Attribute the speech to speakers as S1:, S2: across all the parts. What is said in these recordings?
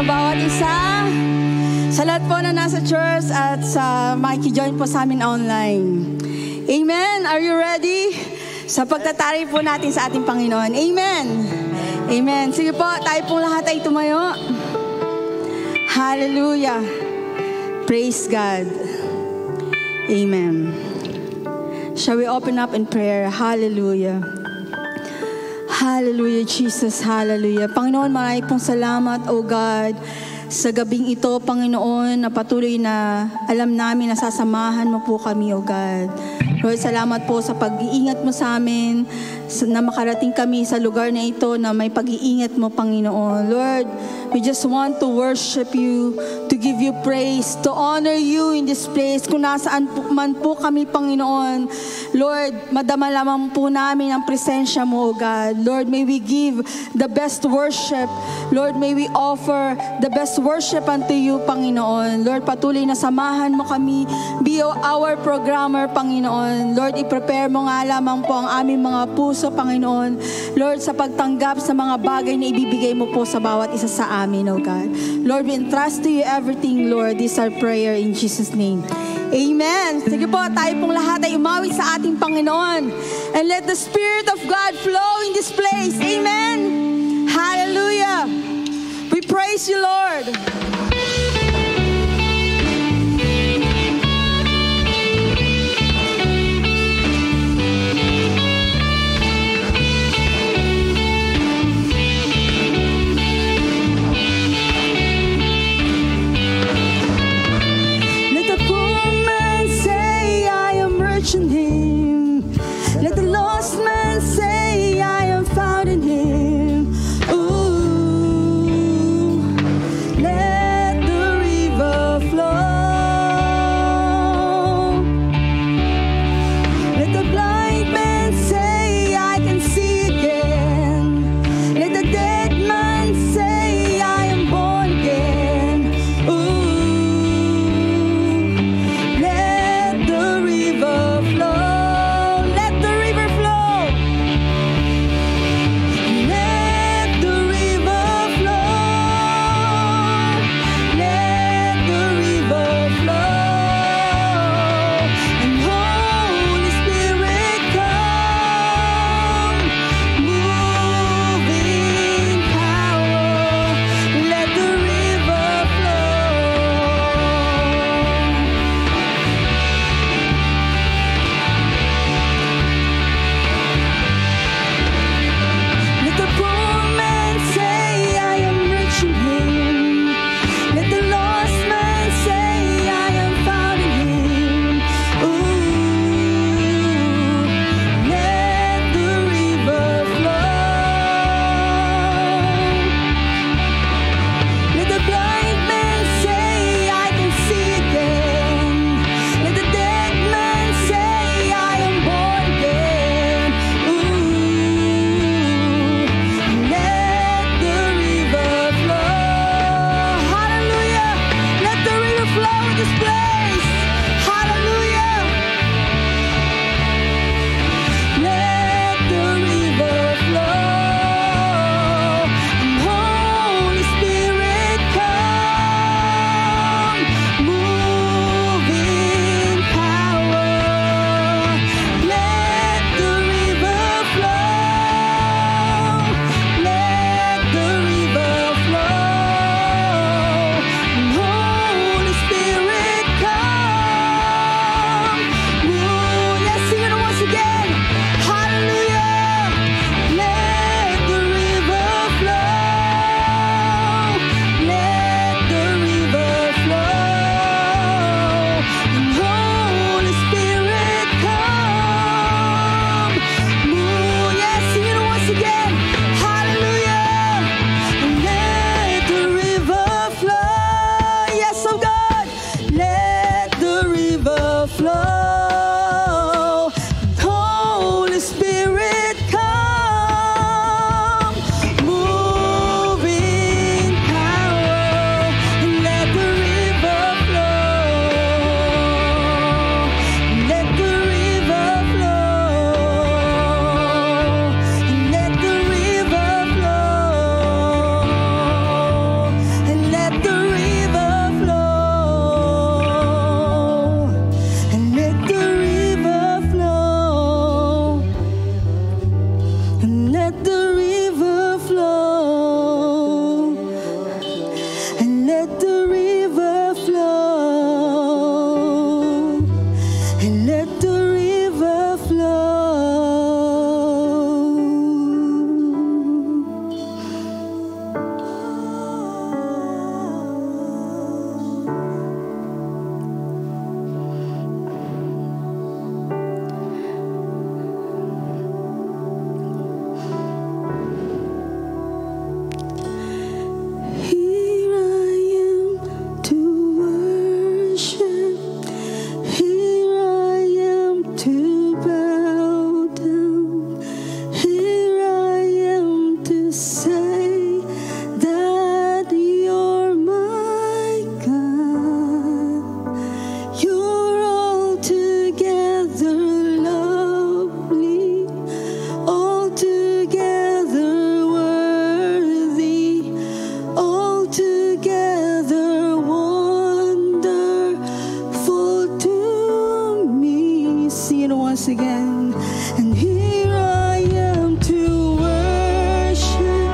S1: sa bawat isa. Sa lahat po na nasa church at sa makikijoin po sa amin online. Amen. Are you ready? Sa pagtatari po natin sa ating Panginoon. Amen. Amen. Sige po, tayo pong lahat ay tumayo. Hallelujah. Praise God. Amen. Shall we open up in prayer? Hallelujah. Hallelujah, Jesus. Hallelujah. Panginoon, maraming pong salamat, O God, sa gabing ito, Panginoon, na patuloy na alam namin na sasamahan mo po kami, O God. Lord, salamat po sa pag-iingat mo sa amin, na makarating kami sa lugar na ito na may pag-iingat mo, Panginoon. Lord, we just want to worship you, to give you praise, to honor you in this place. Kung nasaan man po kami, Panginoon, Lord, madama lamang po namin ang presensya mo, O God. Lord, may we give the best worship. Lord, may we offer the best worship unto you, Panginoon. Lord, patuloy na samahan mo kami. Be our programmer, Panginoon. Lord, i-prepare mo nga lamang po ang aming mga puso, Panginoon. Lord, sa pagtanggap sa mga bagay na ibibigay mo po sa bawat isa sa amin, O God. Lord, we entrust to you everything, Lord. This is our prayer in Jesus' name. Amen. Sige po, tayo pong lahat ay umawit sa ating Panginoon. And let the Spirit of God flow in this place. Amen. Hallelujah. We praise you, Lord. In him. Let the lost man say, I am found in him. Ooh, let the river flow. Let the blind man say, I can see again. Let the dead man say, I am born again. Ooh, let the river and let once again. And here I am to worship.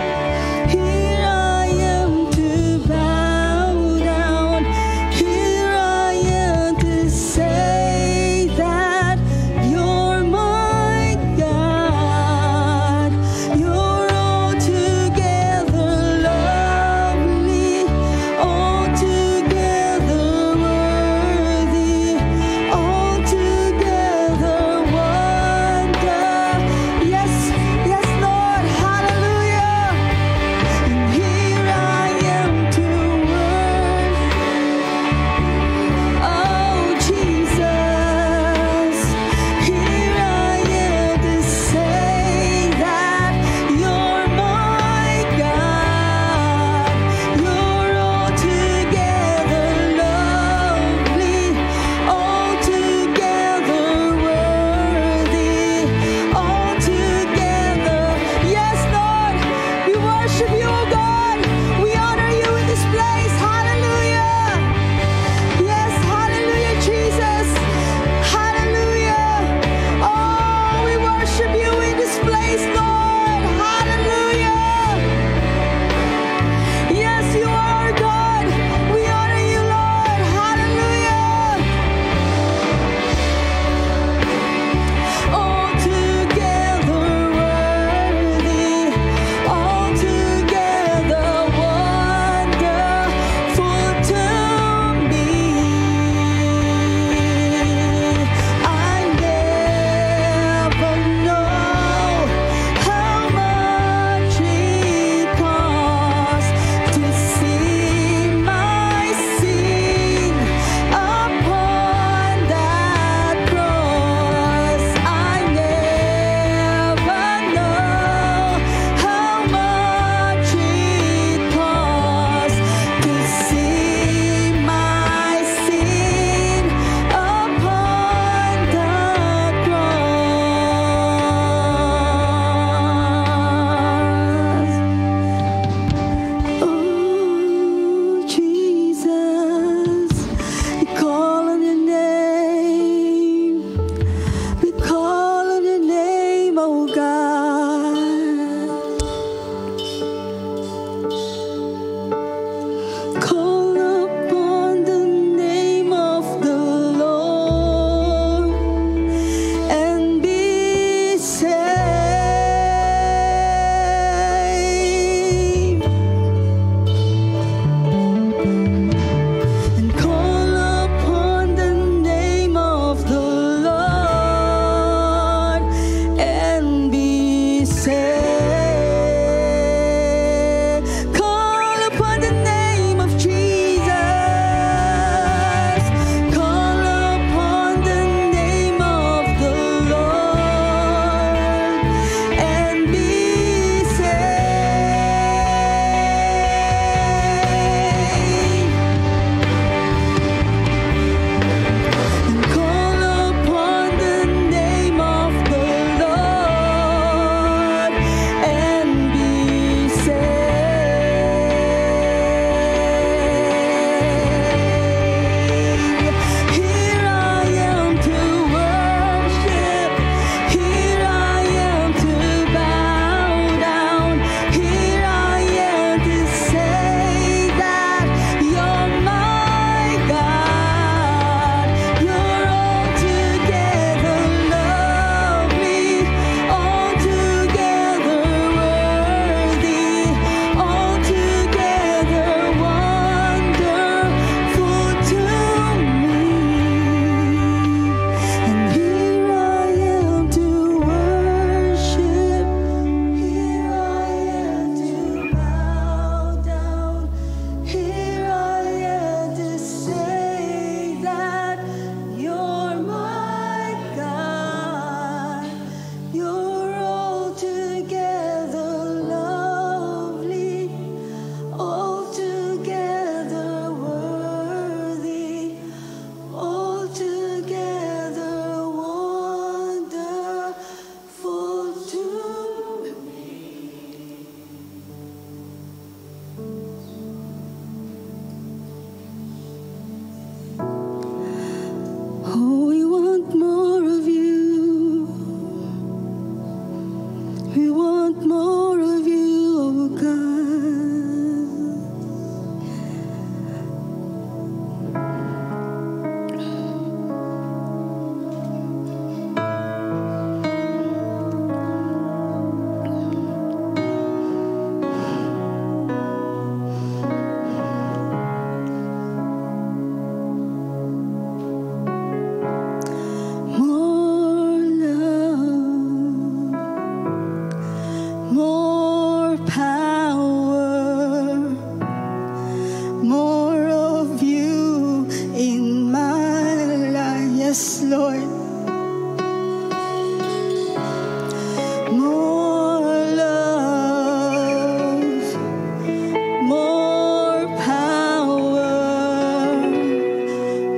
S1: Here I am to bow down. Here I am to say that you're my God. You're altogether lovely, altogether worthy, altogether wonderful.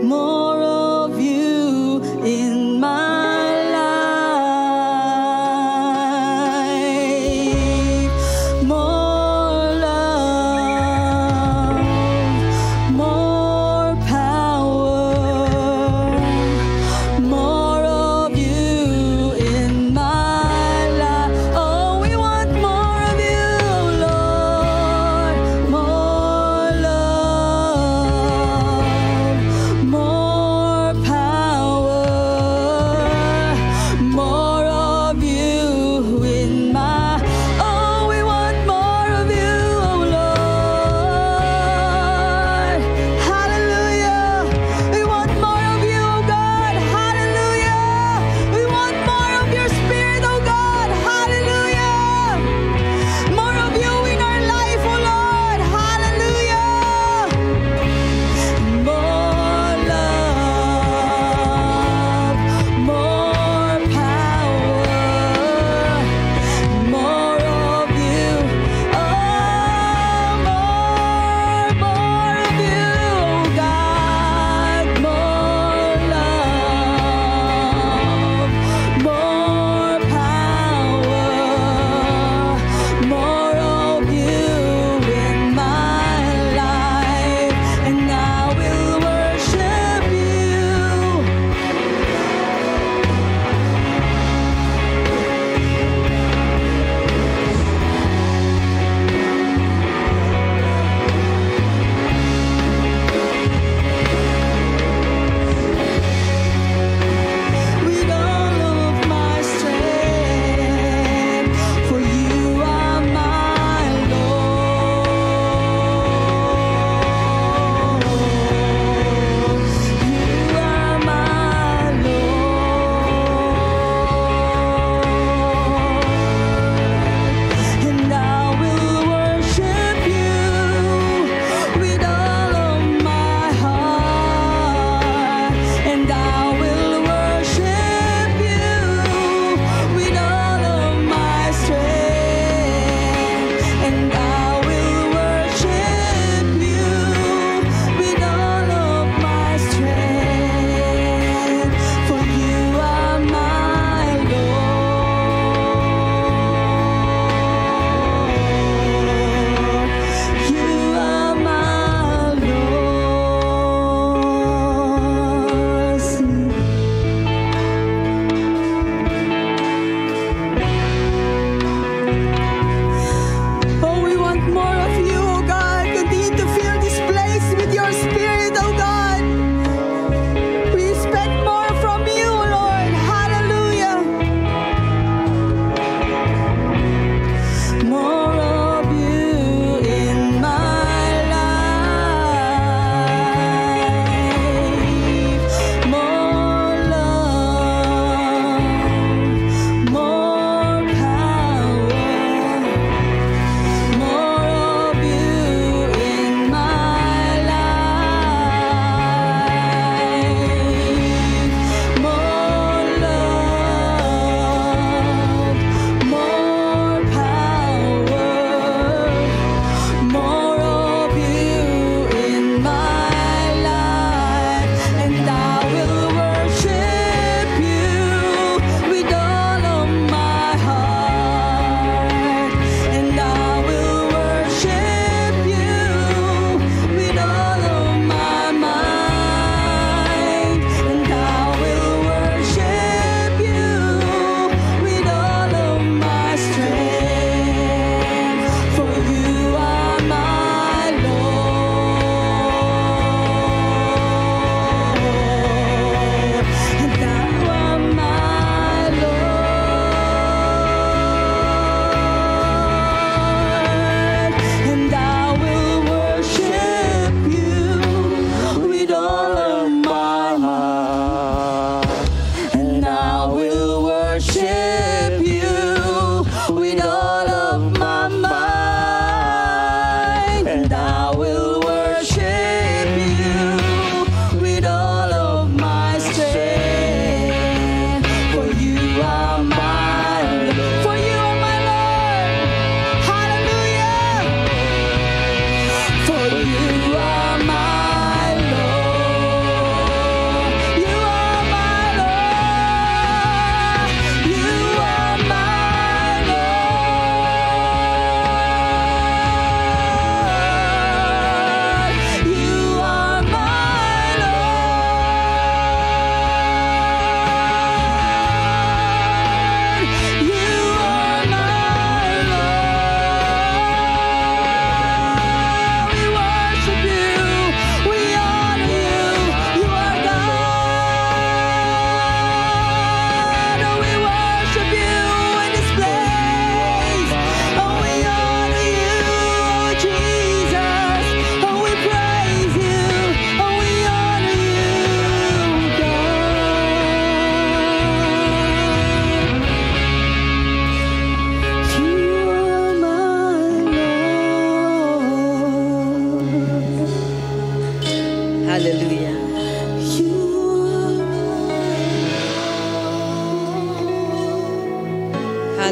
S1: more of you in my life. More love, more power, more of you in my life. Oh, we want more of you, Lord. More love, more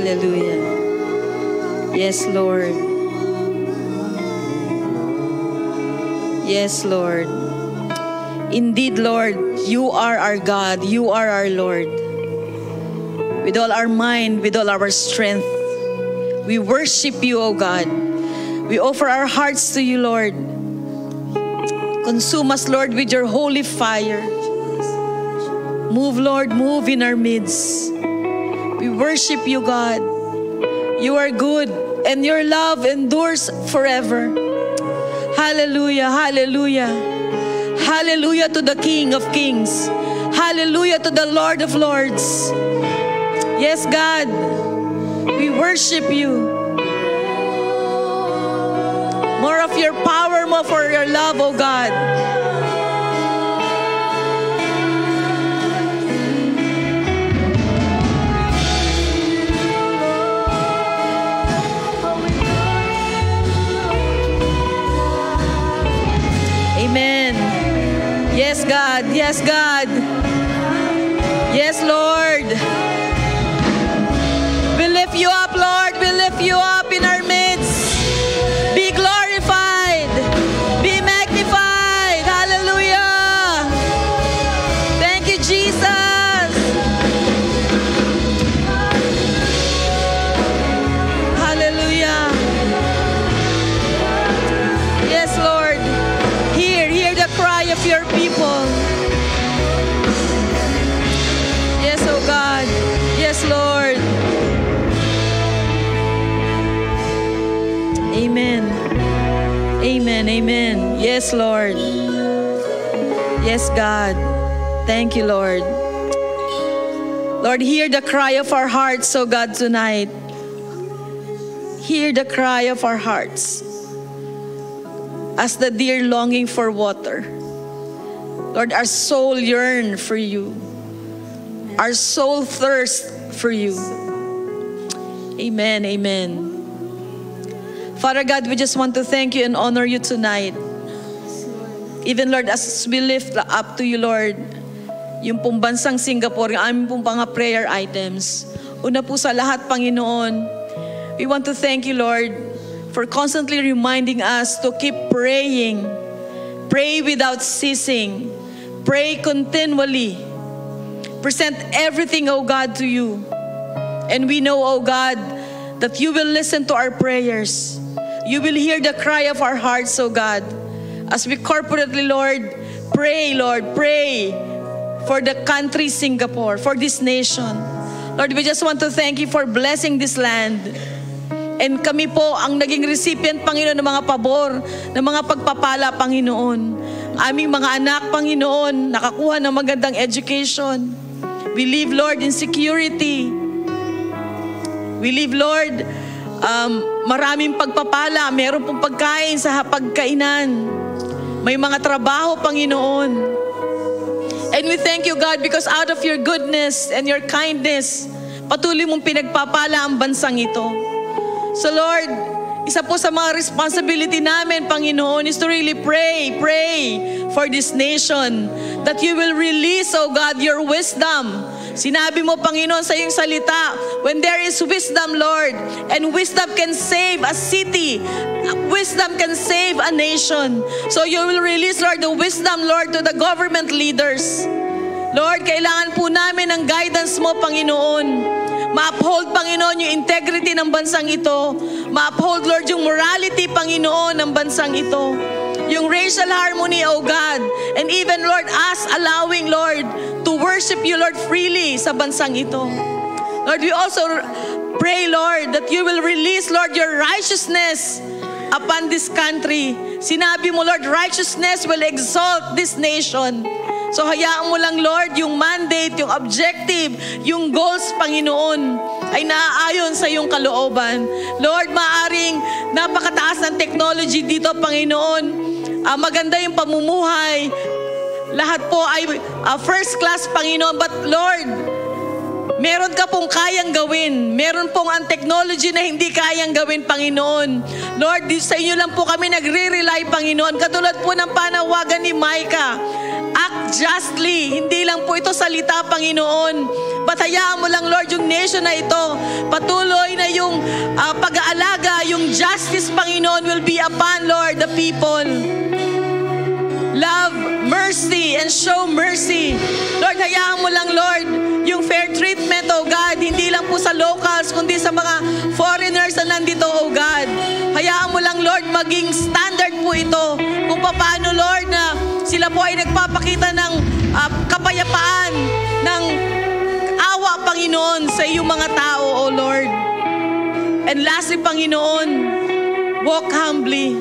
S2: Hallelujah. Yes, Lord. Yes, Lord. Indeed, Lord, you are our God. You are our Lord. With all our mind, with all our strength, we worship you, O God. We offer our hearts to you, Lord. Consume us, Lord, with your holy fire. Move, Lord, move in our midst. We worship you, God. You are good, and your love endures forever. Hallelujah, hallelujah. Hallelujah to the King of Kings. Hallelujah to the Lord of Lords. Yes, God, we worship you. More of your power, more for your love, oh God. Amen. Yes, God. Yes, God. Yes, Lord. We lift you up, Lord. We lift you up in our midst. Be glorified. Be magnified. Hallelujah. Thank you, Jesus. Hallelujah. Yes, Lord. Hear the cry of your people. Yes, oh God. Yes, Lord. Amen. Amen. Amen. Yes, Lord. Yes, God. Thank you, Lord. Lord, hear the cry of our hearts, oh God, tonight. Hear the cry of our hearts. As the deer longing for water. Lord, our soul yearns for you. Our soul thirsts for you. Amen, amen. Father God, we just want to thank you and honor you tonight. Even Lord, as we lift up to you, Lord, yung pong bansang Singapore, yung aming pong mga prayer items. Una po sa lahat, Panginoon, we want to thank you, Lord, for constantly reminding us to keep praying. Pray without ceasing. Pray continually. Present everything, O God, to you. And we know, O God, that you will listen to our prayers. You will hear the cry of our hearts, O God. As we corporately, Lord, pray for the country Singapore, for this nation. Lord, we just want to thank you for blessing this land. And kami po ang naging recipient, Panginoon, ng mga pabor, ng mga pagpapala, Panginoon. Aming mga anak, Panginoon, nakakuha ng magandang education. We live, Lord, in security. We live, Lord, maraming pagpapala. Meron pong pagkain sa pagkainan. May mga trabaho, Panginoon. And we thank you, God, because out of your goodness and your kindness, patuloy mong pinagpapala ang bansang ito. So Lord, isa po sa mga responsibility namin, Panginoon, is to really pray for this nation. That you will release, oh God, your wisdom. Sinabi mo, Panginoon, sa iyong salita, when there is wisdom, Lord, and wisdom can save a city, wisdom can save a nation. So you will release, Lord, the wisdom, Lord, to the government leaders. Lord, kailangan po namin ng guidance mo, Panginoon. Ma-uphold, Panginoon, yung integrity ng bansang ito. Ma-uphold, Lord, yung morality, Panginoon, ng bansang ito. Yung racial harmony, oh God. And even, Lord, us allowing, Lord, to worship you, Lord, freely sa bansang ito. Lord, we also pray, Lord, that you will release, Lord, your righteousness upon this country. Sinabi mo, Lord, righteousness will exalt this nation. So hayaan mo lang, Lord, yung mandate, yung objective, yung goals, Panginoon, ay naaayon sa iyong kalooban. Lord, maaring napakataas ng technology dito, Panginoon. Maganda yung pamumuhay. Lahat po ay first class, Panginoon. But Lord, meron ka pong kayang gawin. Meron pong ang technology na hindi kayang gawin, Panginoon. Lord, sa inyo lang po kami nagre-rely, Panginoon. Katulad po ng panawagan ni Micah. Act justly, hindi lang lang po ito salita, Panginoon. Hayaan mo lang, Lord, yung nation na ito. Patuloy na yung pag-aalaga, yung justice, Panginoon, will be upon, Lord, the people. Love, mercy, and show mercy. Lord, hayaan mo lang, Lord, yung fair treatment, oh God, hindi lang po sa locals, kundi sa mga foreigners na nandito, oh God. Hayaan mo lang, Lord, maging standard po ito kung paano, Lord, na sila po ay nagpapakita ng kapayapaan, ng awa, Panginoon, sa iyong mga tao, oh Lord. And lastly, Panginoon, walk humbly.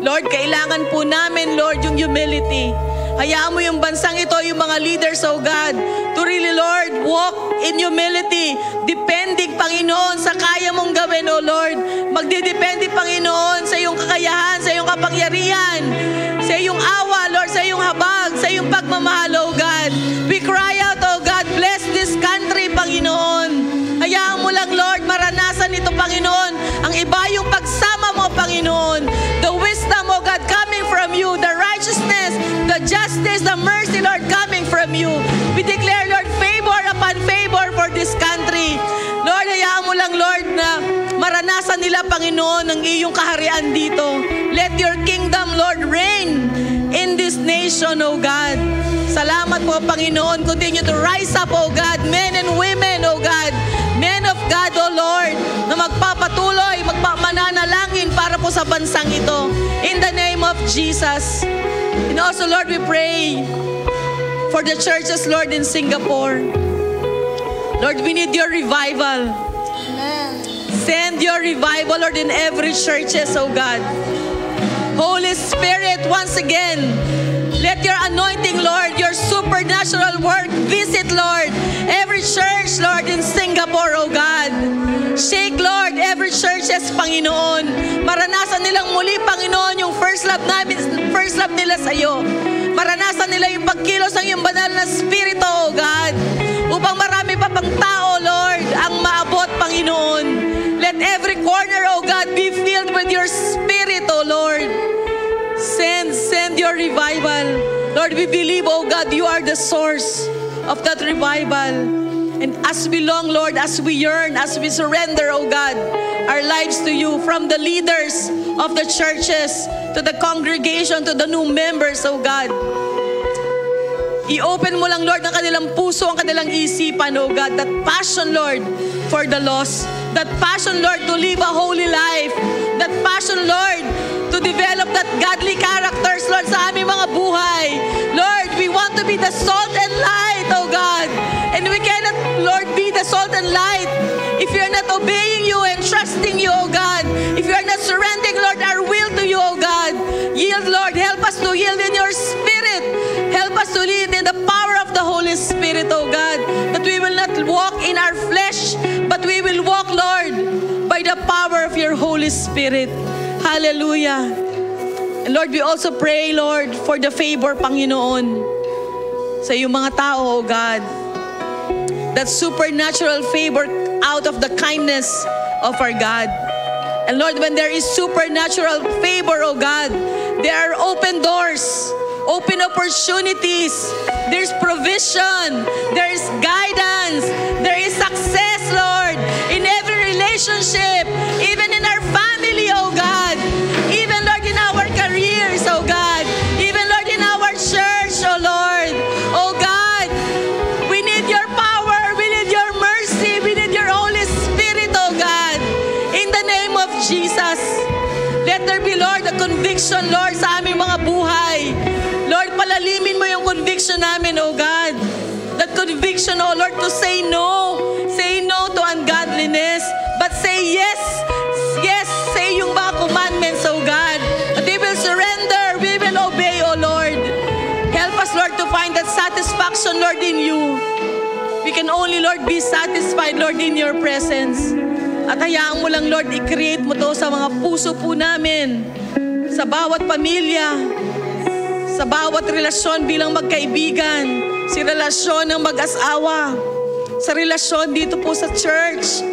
S2: Lord, kailangan po namin, Lord, yung humility. Hayaan mo yung bansang ito, yung mga leaders, oh God, to really, Lord, walk in humility. Depending, Panginoon, sa kaya mong gawin, oh Lord. Magdidepende, Panginoon, sa iyong kakayahan, sa iyong kapangyarihan, sa iyong awa, Lord, sa iyong habag, sa iyong pagmamahal, oh God. We cry out, oh God, bless this country, Panginoon. Hayaan mo lang, Lord, maranasan ito, Panginoon. Ang iba yung pagsama mo, Panginoon. The wisdom, oh God, coming from you. The righteousness, the justice, the mercy, Lord, coming from you. We declare, Lord, favor upon favor for this country. Lord, hayaan mo lang, Lord, na maranasan nila, Panginoon, ang iyong kaharian dito. Let your kingdom, Lord, reign in this nation, oh God. Salamat po, Panginoon. Continue to rise up, oh God, men and women, oh God. Men of God, oh Lord, na magpapatuloy, mananalangin para po sa bansang ito. In the name of Jesus. And also, Lord, we pray for the churches, Lord, in Singapore. Lord, we need your revival.
S1: Amen.
S2: Send your revival, Lord, in every churches, oh God. Holy Spirit, once again, let your anointing, Lord, your supernatural work visit, Lord, every church, Lord, in Singapore, oh God. Shake, Lord, every churches, Panginoon. Maranasan nilang muli, Panginoon, yung first love nila sa iyo. Maranasan nila yung pagkilos ng iyong banal na Espiritu, oh God. Upang marami pa pang tao, Lord, ang maabot, Panginoon. Let every corner, oh God, be filled with your Spirit, oh Lord. Send your revival. Lord, we believe, oh God, you are the source of that revival. And as we long, Lord, as we yearn, as we surrender, oh God, our lives to you, from the leaders of the churches, to the congregation, to the new members, oh God. I-open mo lang, Lord, ang kanilang puso, ang kanilang isipan, oh God, that passion, Lord, for the lost. That passion, Lord, to live a holy life. That passion, Lord, to develop that godly characters, Lord, sa aming mga buhay. Lord, we want to be the salt and light, oh God. And we cannot, Lord, be the salt and light if you're not obeying you and trusting you, oh God. If you're not surrendering, Lord, our will to you, oh God. Yield, Lord, help us to yield in your Spirit. Help us to lead in the power of the Holy Spirit, oh God. That we will not walk in our flesh, but we will walk, Lord, by the power of your Holy Spirit. Hallelujah. And Lord, we also pray, Lord, for the favor, Panginoon, sa iyong mga tao, oh God. That supernatural favor out of the kindness of our God. And Lord, when there is supernatural favor, oh God, there are open doors, open opportunities, there's provision, there is guidance, there is success, Lord, in every relationship, even in our family, oh God, even, Lord, in our careers, oh God, even, Lord, in our church, oh Lord, oh God, we need your power, we need your mercy, we need your Holy Spirit, oh God, in the name of Jesus. Let there be, Lord, a conviction, Lord, sa aming mga buhay. Lord, palalimin mo yung conviction namin, oh God. That conviction, oh Lord, to say no to ungodliness, but say yes, say yung mga commandments, oh God. That we will surrender, we will obey, oh Lord. Help us, Lord, to find that satisfaction, Lord, in you. We can only, Lord, be satisfied, Lord, in your presence. At hayaan mo lang, Lord, i-create mo to sa mga puso po namin, sa bawat pamilya, sa bawat relasyon bilang magkaibigan, sa relasyon ng mag-asawa, sa relasyon dito po sa church.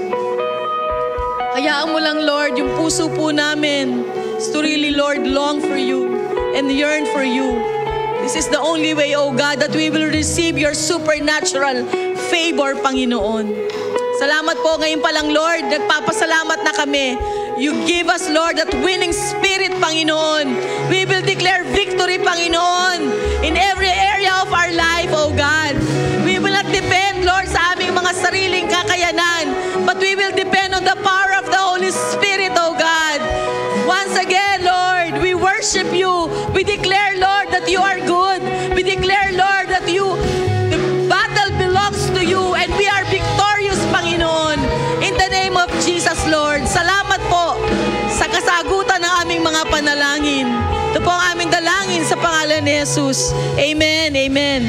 S2: Hayaan mo lang, Lord, yung puso po namin is to really, Lord, long for you and yearn for you. This is the only way, O God, that we will receive your supernatural favor, Panginoon. Salamat po ngayon pa lang, Lord. Nagpapasalamat na kami. You give us, Lord, that winning spirit, Panginoon. We will declare victory, Panginoon, in every area of our life, O God. We will not depend, Lord, sa aming mga sariling kakayanan, but we will depend on the power of the Holy Spirit, O God. Once again, Lord, we worship you. We declare, Lord, that you are good. We declare, Lord, that the battle belongs to you and we are victorious, Panginoon. In the name of Jesus, Lord. Salamat po sa kasagutan ng aming mga panalangin. Ito po ang aming dalangin sa pangalan ni Jesus. Amen. Amen.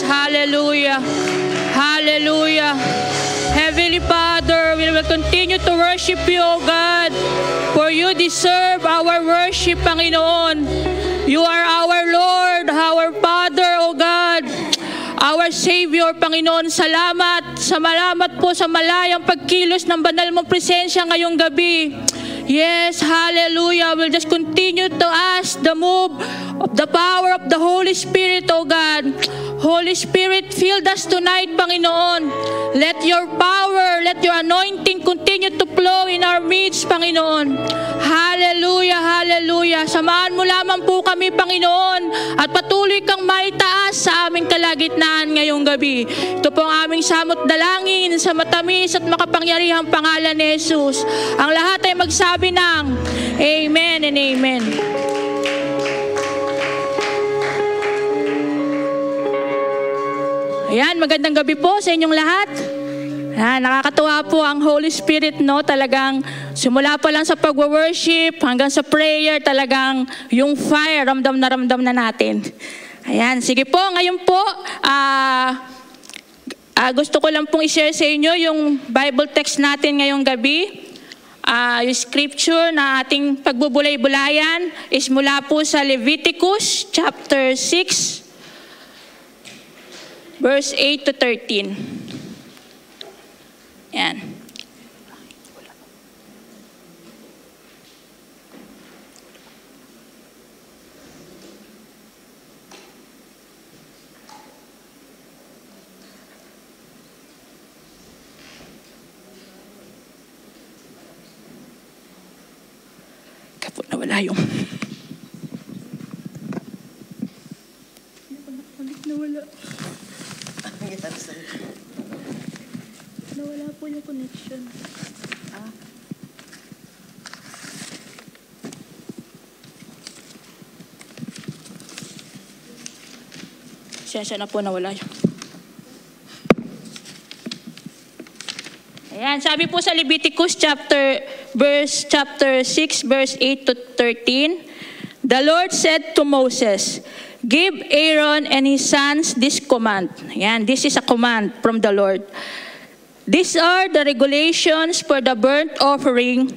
S3: Hallelujah. Hallelujah. Heavenly Father, we will continue to worship you, O God, for you deserve our worship, Panginoon. You are our Lord, our Father, O God, our Savior, Panginoon. Salamat po sa malayang pagkilos ng banal mong presensya ngayong gabi. Yes, hallelujah. We'll just continue to ask the move of the power of the Holy Spirit, O God. Holy Spirit, fill us tonight, Panginoon. Let your power, let your anointing continue to flow in our midst, Panginoon. Hallelujah, hallelujah. Samahan mo lamang po kami, Panginoon, at patuloy kang maitaas sa aming kalagitnaan ngayong gabi. Ito po ang aming samot dalangin sa matamis at makapangyarihang pangalan ni Jesus. Ang lahat ay magsabi ng Amen and Amen. Ayan, magandang gabi po sa inyong lahat. Nakakatuwa po ang Holy Spirit, no? Talagang simula pa lang sa pag-worship hanggang sa prayer, talagang yung fire, ramdam na natin. Ayan, sige po, ngayon po, gusto ko lang pong i-share sa inyo yung Bible text natin ngayong gabi. Yung scripture na ating pagbubulay-bulayan is mula po sa Leviticus chapter 6, verse 8 to 13. Yan. Kapag nawala yung... nawala. Nawala po yung connection. Siya na po nawala yun. Ayan, sabi po sa Leviticus chapter 6, verse 8 to 13, the Lord said to Moses, give Aaron and his sons this command. Ayan, this is a command from the Lord. These are the regulations for the burnt offering.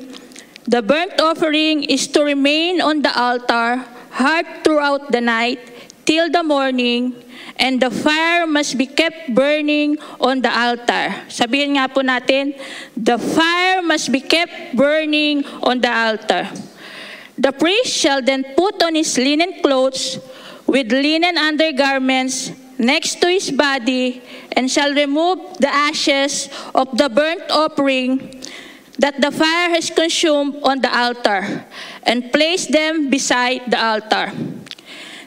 S3: The burnt offering is to remain on the altar hot throughout the night till the morning, and the fire must be kept burning on the altar. Sabihin nga po natin, the fire must be kept burning on the altar. The priest shall then put on his linen clothes with linen undergarments next to his body, and shall remove the ashes of the burnt offering that the fire has consumed on the altar, and place them beside the altar.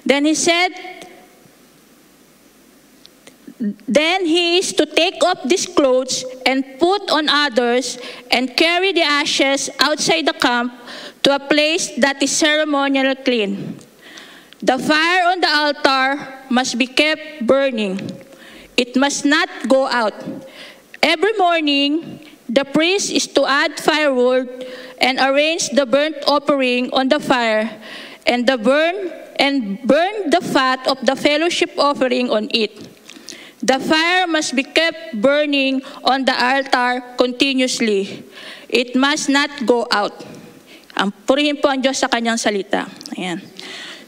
S3: Then he said, then he is to take off these clothes and put on others, and carry the ashes outside the camp to a place that is ceremonially clean. The fire on the altar must be kept burning. It must not go out. Every morning, the priest is to add firewood and arrange the burnt offering on the fire, and burn the fat of the fellowship offering on it. The fire must be kept burning on the altar continuously. It must not go out. Purihin po ang Diyos sa kanyang salita. Ayan.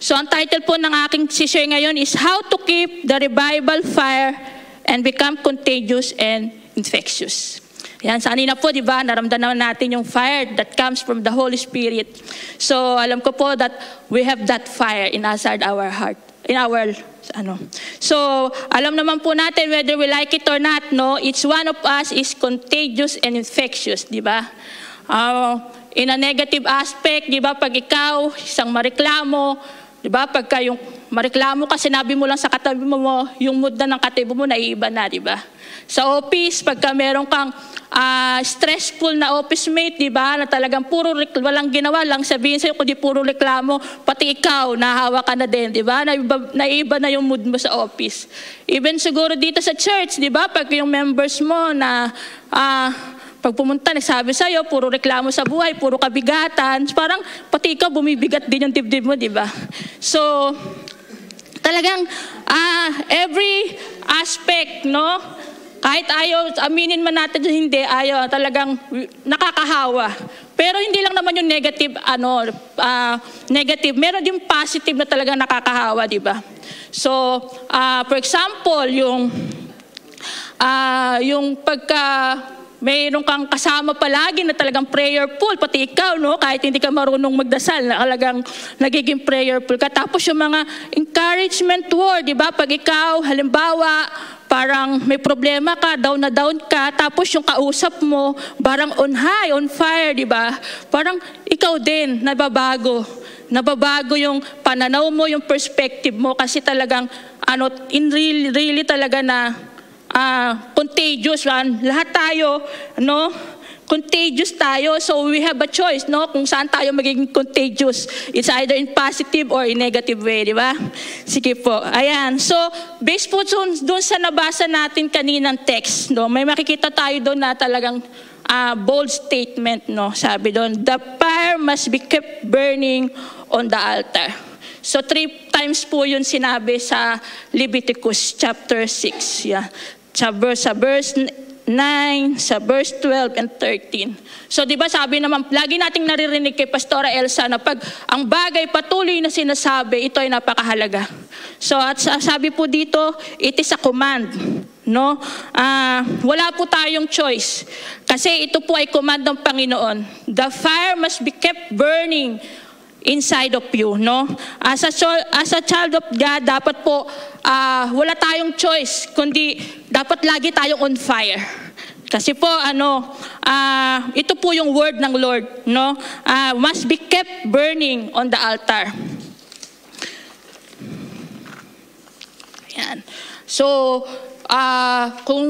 S3: So ang title po ng aking share ngayon is How to Keep the Revival Fire and Become Contagious and Infectious. Yan, sa kanina po, di ba, naramdaman natin yung fire that comes from the Holy Spirit. So alam ko po that we have that fire inside our heart, in our So alam naman po natin whether we like it or not, no, each one of us is contagious and infectious, di ba? In a negative aspect, di ba, pag ikaw isang mareklamo, di ba, pagka yung mareklamo ka, sinabi mo lang sa katabi mo, yung mood na ng katabi mo, naiiba na, di ba? Sa office, pagka meron kang stressful na office mate, di ba, na talagang puro walang ginawa lang, sabihin sa'yo, kundi puro reklamo, pati ikaw, nahawa ka na din, di ba? Naiiba na yung mood mo sa office. Even siguro dito sa church, di ba, pag yung members mo na pag pumunta, nagsabi sa'yo, puro reklamo sa buhay, puro kabigatan, parang pati ikaw bumibigat din yung dibdib mo, di ba? So, talagang every aspect, no? Kahit ayaw, aminin man natin hindi, ayaw, talagang nakakahawa. Pero hindi lang naman yung negative, negative. Meron din positive na talagang nakakahawa, di ba? So, for example, yung pagka mayroon kang kasama palagi na talagang prayerful, pati ikaw, no? Kahit hindi ka marunong magdasal, na talagang nagiging prayerful ka. Tapos yung mga encouragement word, di ba? Pag ikaw, halimbawa, parang may problema ka, down na down ka, tapos yung kausap mo, parang on high, on fire, di ba? Parang ikaw din, nababago. Nababago yung pananaw mo, yung perspective mo, kasi talagang, really talaga na, contagious, lahat tayo, no? Contagious tayo, so we have a choice, no? Kung saan tayo magiging contagious. It's either in positive or in negative way, di ba? Sige po. Ayan. So, based po doon sa nabasa natin kaninang text, no? May makikita tayo doon na talagang bold statement, no? Sabi doon, the fire must be kept burning on the altar. So 3 times po yun sinabi sa Leviticus chapter 6. Yeah. Sa verse 9, sa verse 12 and 13. So di ba sabi naman, lagi nating naririnig kay Pastora Elsa na pag ang bagay patuloy na sinasabi, ito ay napakahalaga. So at sabi po dito, it is a command. No? Wala po tayong choice. Kasi ito po ay command ng Panginoon. The fire must be kept burning inside of you, no? As a child of God, dapat po wala tayong choice, kundi dapat lagi tayong on fire. Kasi po ito po yung word ng Lord, no? Must be kept burning on the altar. Ayan. So, kung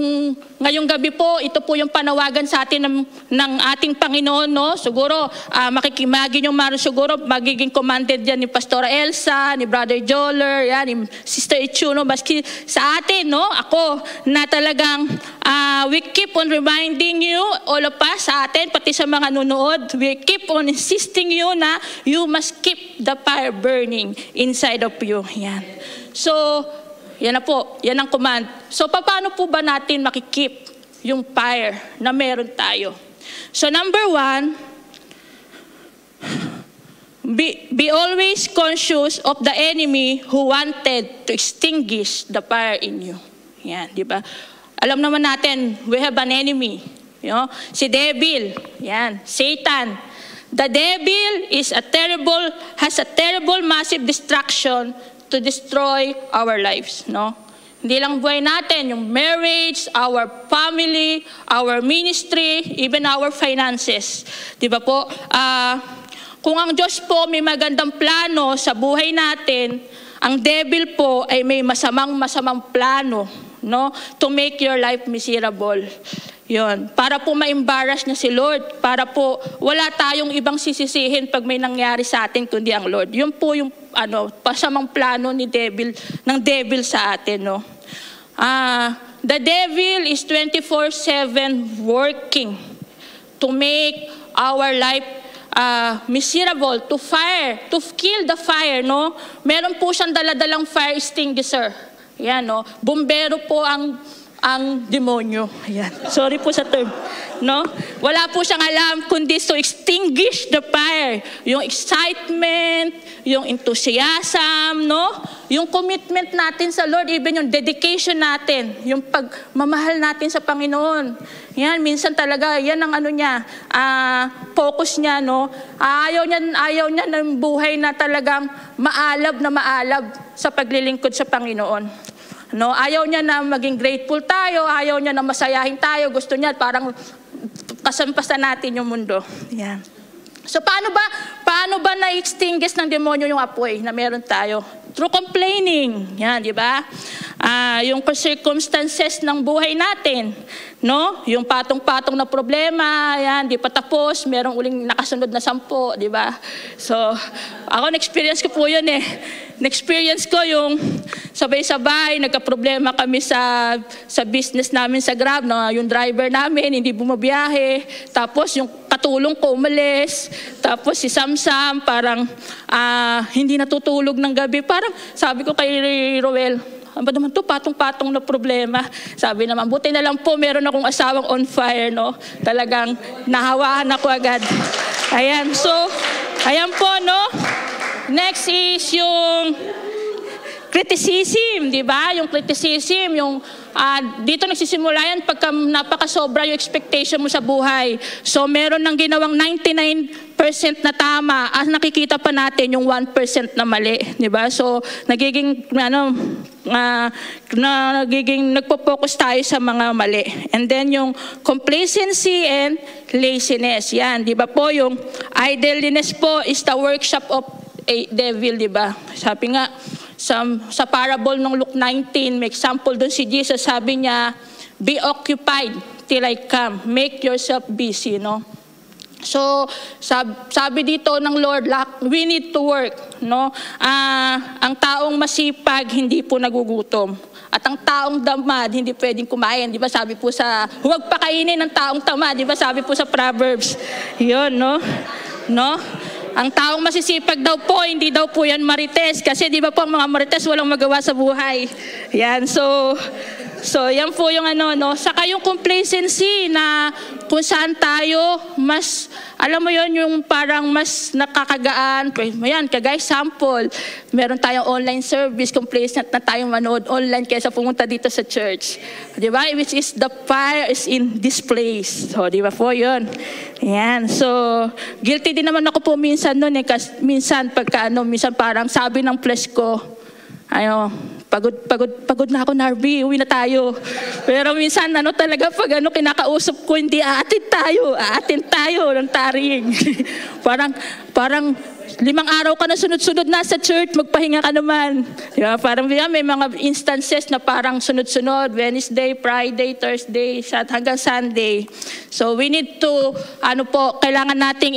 S3: ngayong gabi po, ito po yung panawagan sa atin ng ating Panginoon, no? Siguro, siguro magiging commanded yan ni Pastora Elsa, ni Brother Joler, yan, ni Sister Ichuno, maski sa atin, no? Ako, na talagang we keep on reminding you, all of us, sa atin, pati sa mga nunood, we keep on insisting you na you must keep the fire burning inside of you. Yan. So, yan na po, yan ang command. So, paano po ba natin makikip yung fire na meron tayo? So, number 1, be always conscious of the enemy who wanted to extinguish the fire in you. Yan, di ba? Alam naman natin, we have an enemy. You know? Si devil, yan, Satan. The devil has a terrible, massive distraction to destroy our lives. No? Hindi lang buhay natin, yung marriage, our family, our ministry, even our finances. Di ba po? Kung ang Diyos po may magandang plano sa buhay natin, ang devil po ay may masamang plano, no? To make your life miserable. Yon, para po ma-embarrass niya si Lord, para po wala tayong ibang sisisihin pag may nangyari sa atin kundi ang Lord. Yun po yung pasamang plano ng devil sa atin, no. The devil is 24/7 working to make our life miserable, to kill the fire, no. Meron po siyang daladalang fire extinguisher. Yan, no. Bumbero po ang demonyo. Ayan. Sorry po sa term. No? Wala po siyang alam kundi to extinguish the fire. Yung excitement, yung enthusiasm, no? Yung commitment natin sa Lord, even yung dedication natin, yung pagmamahal natin sa Panginoon. Yan, minsan talaga, yan ang focus niya, no? Ayaw niya ng buhay na talagang maalab sa paglilingkod sa Panginoon. No, ayaw niya na maging grateful tayo, ayaw niya na masayahin tayo, gusto niya parang kasampasan natin yung mundo. Yan. So paano ba na-extinguish ng demonyo yung apoy na meron tayo? Through complaining. Yan, di ba? Yung circumstances ng buhay natin, no? Yung patong-patong na problema, yan, di pa tapos, merong uling nakasunod na 10, di ba? So, ako na-experience ko po yun eh. Na-experience ko yung sabay-sabay, nagka-problema kami sa business namin sa Grab, no? Yung driver namin, hindi bumabiyahe, tapos yung katulong ko umalis, tapos si Samsam parang hindi natutulog ng gabi. Parang sabi ko kay Roel, ano ba naman to, patong-patong na problema. Sabi naman, buti na lang po meron akong asawang on fire, no? Talagang nahawahan ako agad. Ayan, so, ayan po, no? Next is yung criticism, di ba? Yung criticism, yung dito nagsisimula yan pagka napakasobra yung expectation mo sa buhay. So meron nang ginawang 99% na tama, nakikita pa natin yung 1% na mali, di ba? So nagiging nagpo-focus tayo sa mga mali. And then yung complacency and laziness, yan, di ba po? Yung idleness po is the workshop of a devil, di ba? Sabi nga sa parable ng Luke 19, may example doon si Jesus, sabi niya, be occupied till I come. Make yourself busy, no? So, sabi dito ng Lord, we need to work, no? Ang taong masipag, hindi po nagugutom. At ang taong damad, hindi pwedeng kumain. Di ba sabi po huwag pakainin ng taong tamad. Di ba sabi po sa Proverbs? Yun, no? No? Ang taong masisipag daw po, hindi daw po yan marites. Kasi di ba po ang mga marites walang magawa sa buhay. Yan, so yan po yung no. Saka yung complacency na kung saan tayo mas, alam mo yon, yung parang mas nakakagaan. Yan, kagaya sample, meron tayong online service, complacent na tayong manood online kaysa pumunta dito sa church. Di ba? Which is the fire is in this place. So, di ba po yun? Yan. So, guilty din naman ako po minsan nun eh. Kasi minsan minsan parang sabi ng flesh ko, pagod na ako, Narby, uwi na tayo. Pero minsan, talaga, pag kinakausap ko, hindi, aatin tayo ng taring. parang 5 araw ka na sunod-sunod na sa church, magpahinga ka naman. Diba? Parang may mga instances na parang sunod-sunod, Wednesday, Friday, Thursday, hanggang Sunday. So we need to, kailangan nating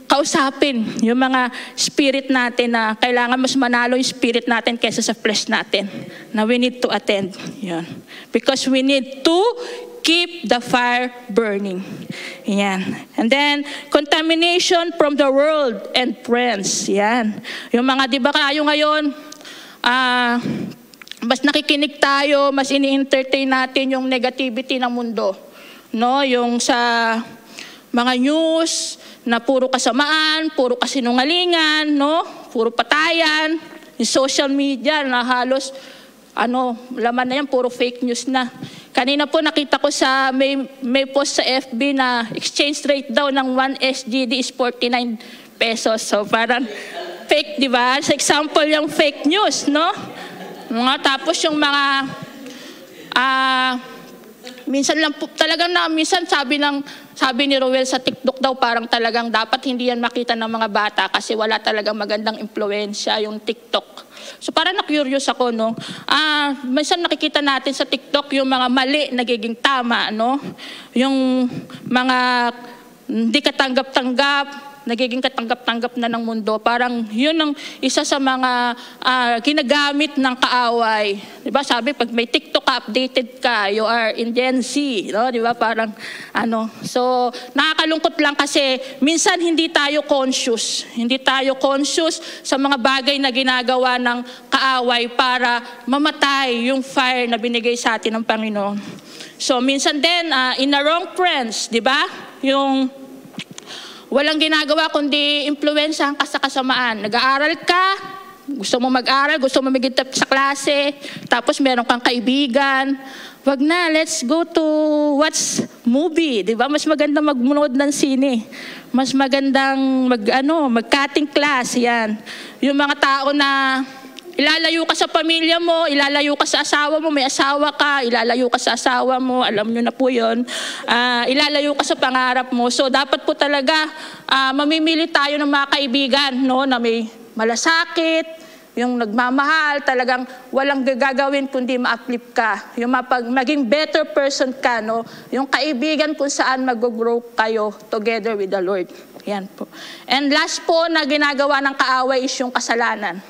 S3: kausapin yung mga spirit natin na kailangan mas manalo yung spirit natin kaysa sa flesh natin. Na we need to attend. Yun. Because we need to keep the fire burning. Yan. And then, contamination from the world and friends. Yan. Yung mga, di ba kayo ngayon, mas nakikinig tayo, mas ini-entertain natin yung negativity ng mundo. No? Yung sa mga news, na puro kasamaan, puro kasinungalingan, no? Puro patayan, yung social media na halos, laman na yan, puro fake news na. Kanina po nakita ko sa, may post sa FB na exchange rate daw ng 1 SGD is 49 pesos. So parang fake, di ba? Sa example, yung fake news, no? Tapos yung mga, minsan lang po, talagang minsan sabi ni Roel sa TikTok daw, parang talagang dapat hindi yan makita ng mga bata kasi wala talagang magandang impluwensya yung TikTok. So parang na-curious ako, no? Minsan nakikita natin sa TikTok yung mga mali nagiging tama, no? Yung mga hindi katanggap-tanggap, nagiging katanggap-tanggap na ng mundo. Parang yun ang isa sa mga ginagamit ng kaaway. Diba? Sabi, pag may TikTok updated ka, you are in Gen Z. No? Diba? Parang So, nakakalungkot lang kasi minsan hindi tayo conscious. Hindi tayo conscious sa mga bagay na ginagawa ng kaaway para mamatay yung fire na binigay sa atin ng Panginoon. So, minsan din, in the wrong friends, diba? Yung walang ginagawa kundi impluwensyahan ka sa kasamaan. Nag-aaral ka, gusto mo mag-aral, gusto mo maging sa klase, tapos meron kang kaibigan. Wag na, let's go to watch movie, di ba? Mas maganda magmunood ng sine. Mas magandang mag-cutting class, yan. Yung mga tao na ilalayo ka sa pamilya mo, ilalayo ka sa asawa mo, may asawa ka, ilalayo ka sa asawa mo, alam nyo na po yun. Ilalayo ka sa pangarap mo. So dapat po talaga mamimili tayo ng mga kaibigan, no, na may malasakit, yung nagmamahal, talagang walang gagawin kundi ma-uplift ka. Yung maging better person ka, no? Yung kaibigan kung saan mag-grow kayo together with the Lord. Yan po. And last po na ginagawa ng kaaway is yung kasalanan.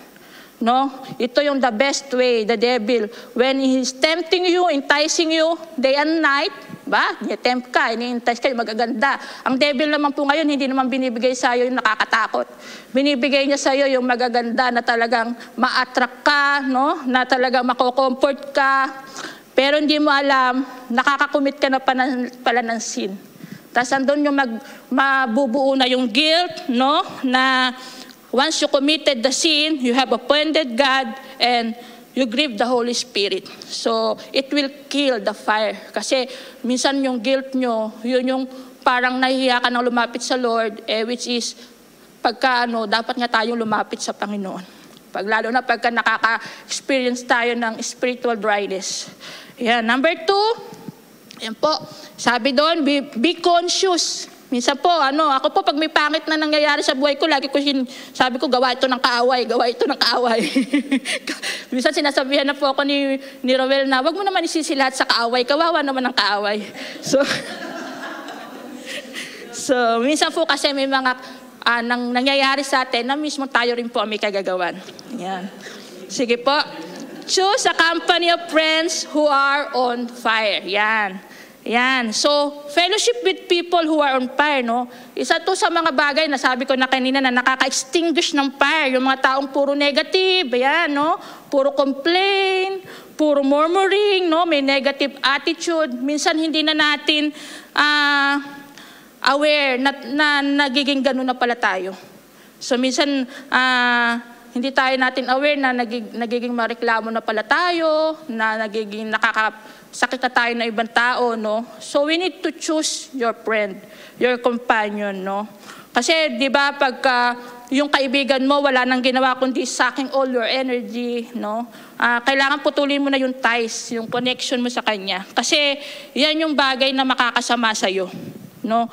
S3: No? Ito yung the best way, the devil. When he's tempting you, enticing you, day and night, ba? Tempt ka, ini-entice ka, magaganda. Ang devil naman po ngayon, hindi naman binibigay sa iyo yung nakakatakot. Binibigay niya sa iyo yung magaganda na talagang ma-attract ka, no? Na talagang mako-comfort ka. Pero hindi mo alam, nakakakumit ka na pala ng sin. Tapos andun yung mabubuo na yung guilt, no? Na once you committed the sin, you have offended God and you grieve the Holy Spirit. So, it will kill the fire. Kasi minsan yung guilt nyo, yun yung parang nahihiya ka nang lumapit sa Lord, which is pagka dapat nga tayong lumapit sa Panginoon. Lalo na pagka nakaka-experience tayo ng spiritual dryness. Yan. Number 2, yan po, sabi doon, be conscious. Minsan po, ako po pag may pangit na nangyayari sa buhay ko, lagi ko sabi ko, gawa ito ng kaaway, gawa ito ng kaaway. Minsan sinasabihan na po ako ni Roel na, wag mo naman isisilahat sa kaaway, kawawa naman ng kaaway. So minsan po kasi may mga nangyayari sa atin na mismo tayo rin po ang may kagagawan. Yan. Sige po. Choose a company of friends who are on fire. Yan. Yan. So, fellowship with people who are on fire, no? Isa to sa mga bagay na sabi ko na kanina na nakaka-extinguish ng fire. Yung mga taong puro negative, yan, no? Puro complain, puro murmuring, no? May negative attitude. Minsan hindi na natin aware na nagiging ganun na pala tayo. So, minsan hindi tayo natin aware na nagiging mareklamo na pala tayo, na nagiging sakit na tayo na ibang tao, no? So we need to choose your friend, your companion, no? Kasi, di ba, pagka yung kaibigan mo, wala nang ginawa kundi sucking all your energy, no? Kailangan putulin mo na yung ties, yung connection mo sa kanya. Kasi, yan yung bagay na makakasama sa'yo, no?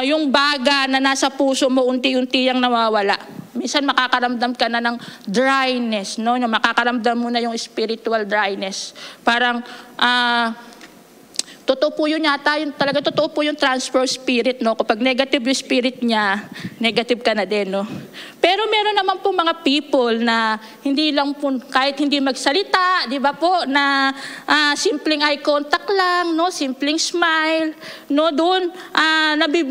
S3: Yung baga na nasa puso mo, unti-unti yung nawawala. Minsan makakaramdam ka na ng dryness, no? Makakaramdam mo na yung spiritual dryness. Parang, totoo po yun yata, talaga totoo po yung transfer spirit, no? Kapag negative yung spirit niya, negative ka na din, no? Pero meron naman po mga people na hindi lang po, kahit hindi magsalita, di ba po, na simpleng eye contact lang, no? Simpleng smile, no? Doon,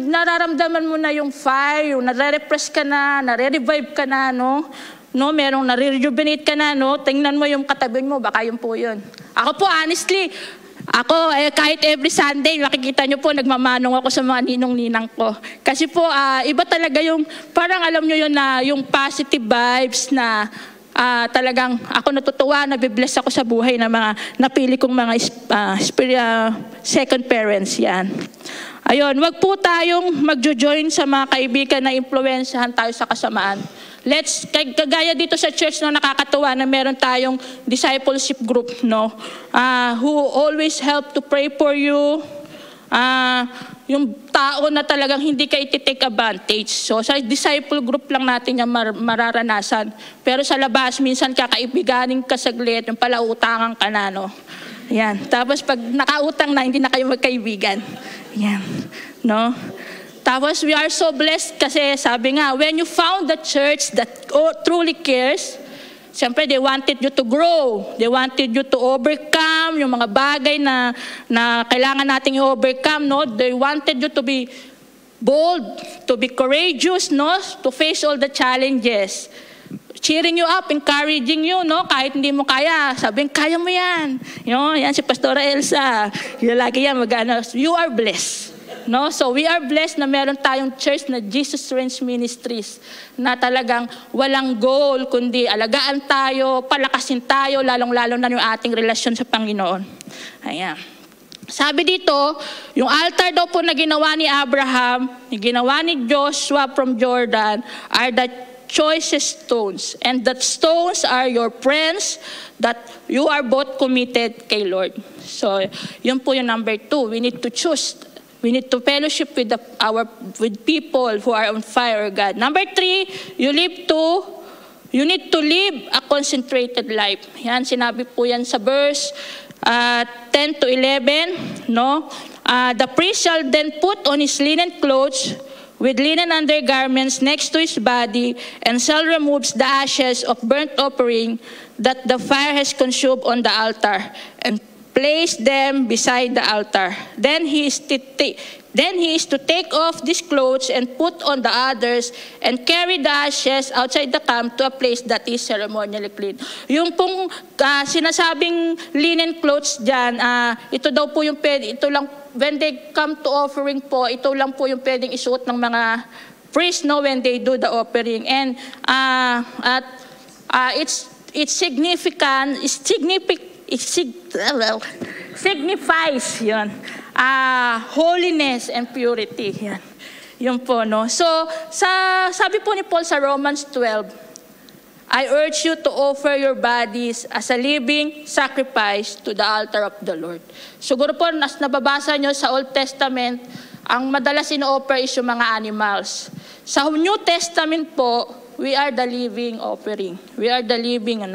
S3: nararamdaman mo na yung fire, yung nare-repress ka na, nare-revive ka na, no? No, merong nare-rejuvenate ka na, no? Tingnan mo yung katabi mo, baka yun po yun. Ako po, honestly, Ako, kahit every Sunday, makikita nyo po, nagmamanong ako sa mga ninong-ninang ko. Kasi po, iba talaga yung, parang alam nyo yun na, yung positive vibes na talagang ako natutuwa, nabibless ako sa buhay ng mga napili kong mga second parents yan. Ayun, wag po tayong magjo-join sa mga kaibigan na impluwensyahan tayo sa kasamaan. Kagaya dito sa church, no, nakakatuwa na meron tayong discipleship group, no, who always help to pray for you. Yung tao na talagang hindi ka iti-take advantage. So sa disciple group lang natin yung mararanasan. Pero sa labas, minsan kakaibiganin ka saglit, yung pala utangan ka na, no. Yan. Tapos pag nakautang na, hindi na kayo magkaibigan. Yan. No? Tapos we are so blessed kasi sabi nga, when you found the church that truly cares, siyempre they wanted you to grow. They wanted you to overcome yung mga bagay na kailangan nating i-overcome. No? They wanted you to be bold, to be courageous, no? To face all the challenges. Cheering you up, encouraging you, no? Kahit hindi mo kaya, sabihin, kaya mo yan. Yan si Pastora Elsa. Yung lagi yan, you are blessed. No? So we are blessed na meron tayong church na Jesus Reigns Ministries na talagang walang goal, kundi alagaan tayo, palakasin tayo, lalong-lalo na yung ating relasyon sa Panginoon. Ayan. Sabi dito, yung altar daw po na ginawa ni Abraham, yung ginawa ni Joshua from Jordan, are the choicest stones. And that stones are your friends that you are both committed kay Lord. So, yun po yung number 2. We need to choose. We need to fellowship with with people who are on fire, God. Number 3, you need to live a concentrated life. Yan, sinabi po yan sa verse 10 to 11. No? The priest shall then put on his linen clothes with linen undergarments next to his body, and shall remove the ashes of burnt offering that the fire has consumed on the altar, and place them beside the altar. Then he is to take off these clothes and put on the others, and carry the ashes outside the camp to a place that is ceremonially clean. Yung pong sinasabing linen clothes dyan, ito daw po yung ito lang, when they come to offering po, ito lang po yung pwedeng isuot ng mga priests, no, when they do the offering. And it's significant, signifies yun, holiness and purity. Yan. Yun po, no? So, sabi po ni Paul sa Romans 12, I urge you to offer your bodies as a living sacrifice to the altar of the Lord. Siguro po, nababasa nyo sa Old Testament, ang madalas ino-offer is yung mga animals. Sa New Testament po, we are the living offering. We are the living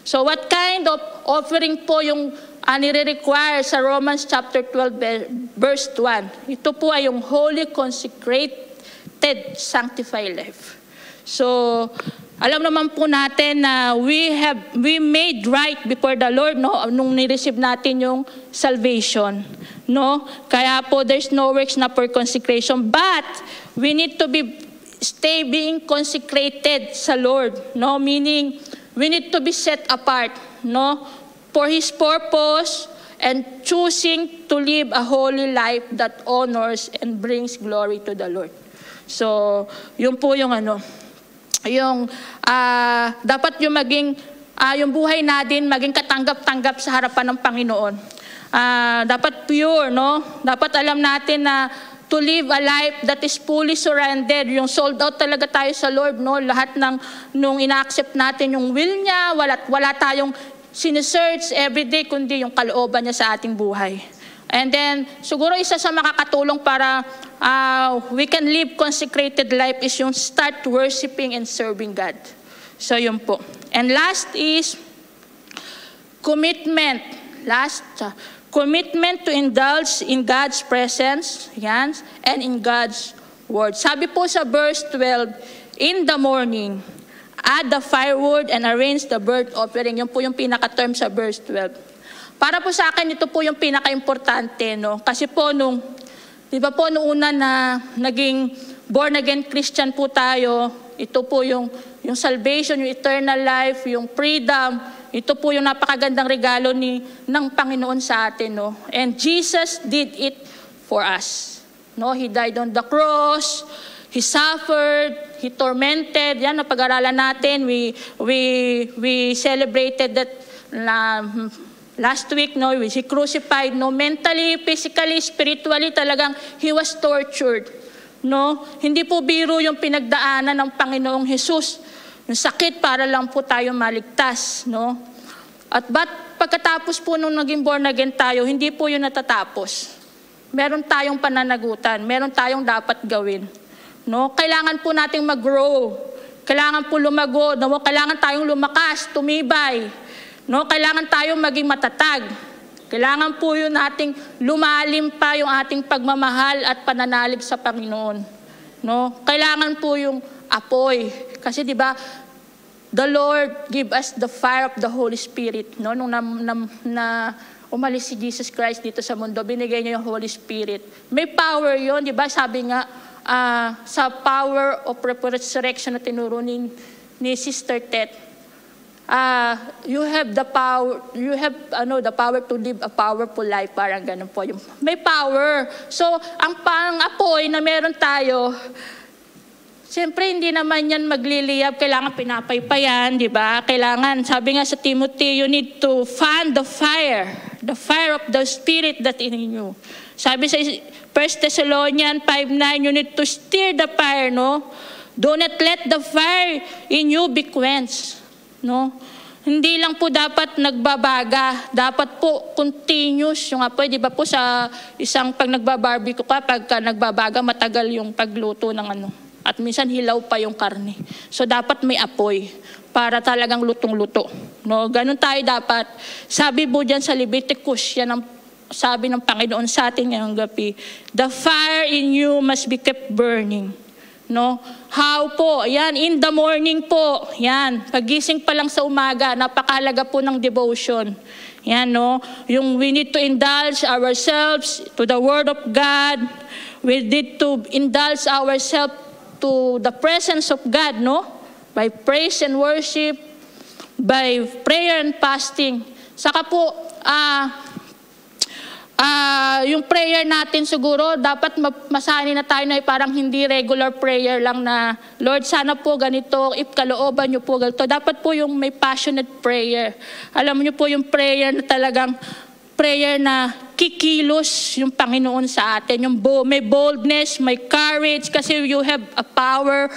S3: So what kind of offering po yung nire-require sa Romans chapter 12 verse 1? Ito po ay yung holy, consecrated, sanctified life. So alam naman po natin na we made right before the Lord, no, nung ni-receive natin yung salvation, no? Kaya po there's no works na for consecration, but we need to stay being consecrated sa Lord, no? Meaning we need to be set apart, no, for His purpose, and choosing to live a holy life that honors and brings glory to the Lord. So yun po yung dapat yung maging yung buhay natin maging katanggap-tanggap sa harapan ng Panginoon. Dapat pure, no? Dapat alam natin na to live a life that is fully surrendered. Yung sold out talaga tayo sa Lord, no? Lahat nung ina-accept natin yung will niya, wala tayong sinesearch everyday kundi yung kalooban niya sa ating buhay. And then siguro isa sa makakatulong para we can live consecrated life is yung start worshiping and serving God. So yun po. And last is commitment. Commitment to indulge in God's presence, yan, and in God's word. Sabi po sa verse 12, in the morning, add the firewood and arrange the burnt offering. Yun po yung pinaka-term sa verse 12. Para po sa akin, ito po yung pinaka-importante, no? Kasi po di ba po nung una na naging born again Christian po tayo, ito po yung salvation, yung eternal life, yung freedom, ito po yung napakagandang regalo ng Panginoon sa atin, no? And Jesus did it for us. No, He died on the cross, He suffered, He tormented. Yan, napag-aralan natin. We celebrated that last week, no? He crucified, no? Mentally, physically, spiritually, talagang He was tortured. No? Hindi po biro yung pinagdaanan ng Panginoong Jesus. Yung sakit para lang po tayo maligtas. No? At pagkatapos po nung naging born again tayo, hindi po yun natatapos. Meron tayong pananagutan, meron tayong dapat gawin. No? Kailangan po nating mag-grow. Kailangan po lumago. No? Kailangan tayong lumakas, tumibay. No? Kailangan tayong maging matatag. Kailangan po yun nating lumalim pa yung ating pagmamahal at pananalig sa Panginoon. No? Kailangan po yung apoy. Kasi di ba, the Lord give us the fire of the Holy Spirit. No? Nung umalis si Jesus Christ dito sa mundo, binigay niya yung Holy Spirit. May power yun, di ba? Sabi nga, sa power of resurrection na tinuro ni Sister Tet, you have the power, the power to live a powerful life, parang ganun po. May power. So, ang pang-apoy na meron tayo, siyempre hindi naman yan magliliyab, kailangan pinapaypayan, di ba? Kailangan, sabi nga sa Timothy, you need to fan the fire of the Spirit that in you. Sabi sa 1 Thessalonians 5:9, you need to stir the fire, no? Do not let the fire in you be quenched. No? Hindi lang po dapat nagbabaga, dapat po continuous yung apoy. Di ba po sa isang pag nagbabarbecue ka, pagka nagbabaga, matagal yung pagluto ng ano. At minsan hilaw pa yung karne. So dapat may apoy para talagang lutong-luto. No? Ganun tayo dapat. Sabi po dyan sa Leviticus, yan ang sabi ng Panginoon sa atin ngayong gabi, the fire in you must be kept burning. No? How po? Yan, in the morning po. Yan, pagising pa lang sa umaga, napakahalaga po ng devotion. Yan, no? Yung we need to indulge ourselves to the Word of God. We need to indulge ourselves to the presence of God, no? By praise and worship, by prayer and fasting. Saka po, yung prayer natin siguro, dapat masanay na tayo na parang hindi regular prayer lang na, Lord, sana po ganito, if kalooban nyo po ganito. Dapat po yung may passionate prayer. Alam nyo po yung prayer na talagang prayer na kikilos yung Panginoon sa atin. Yung may boldness, may courage, kasi you have a power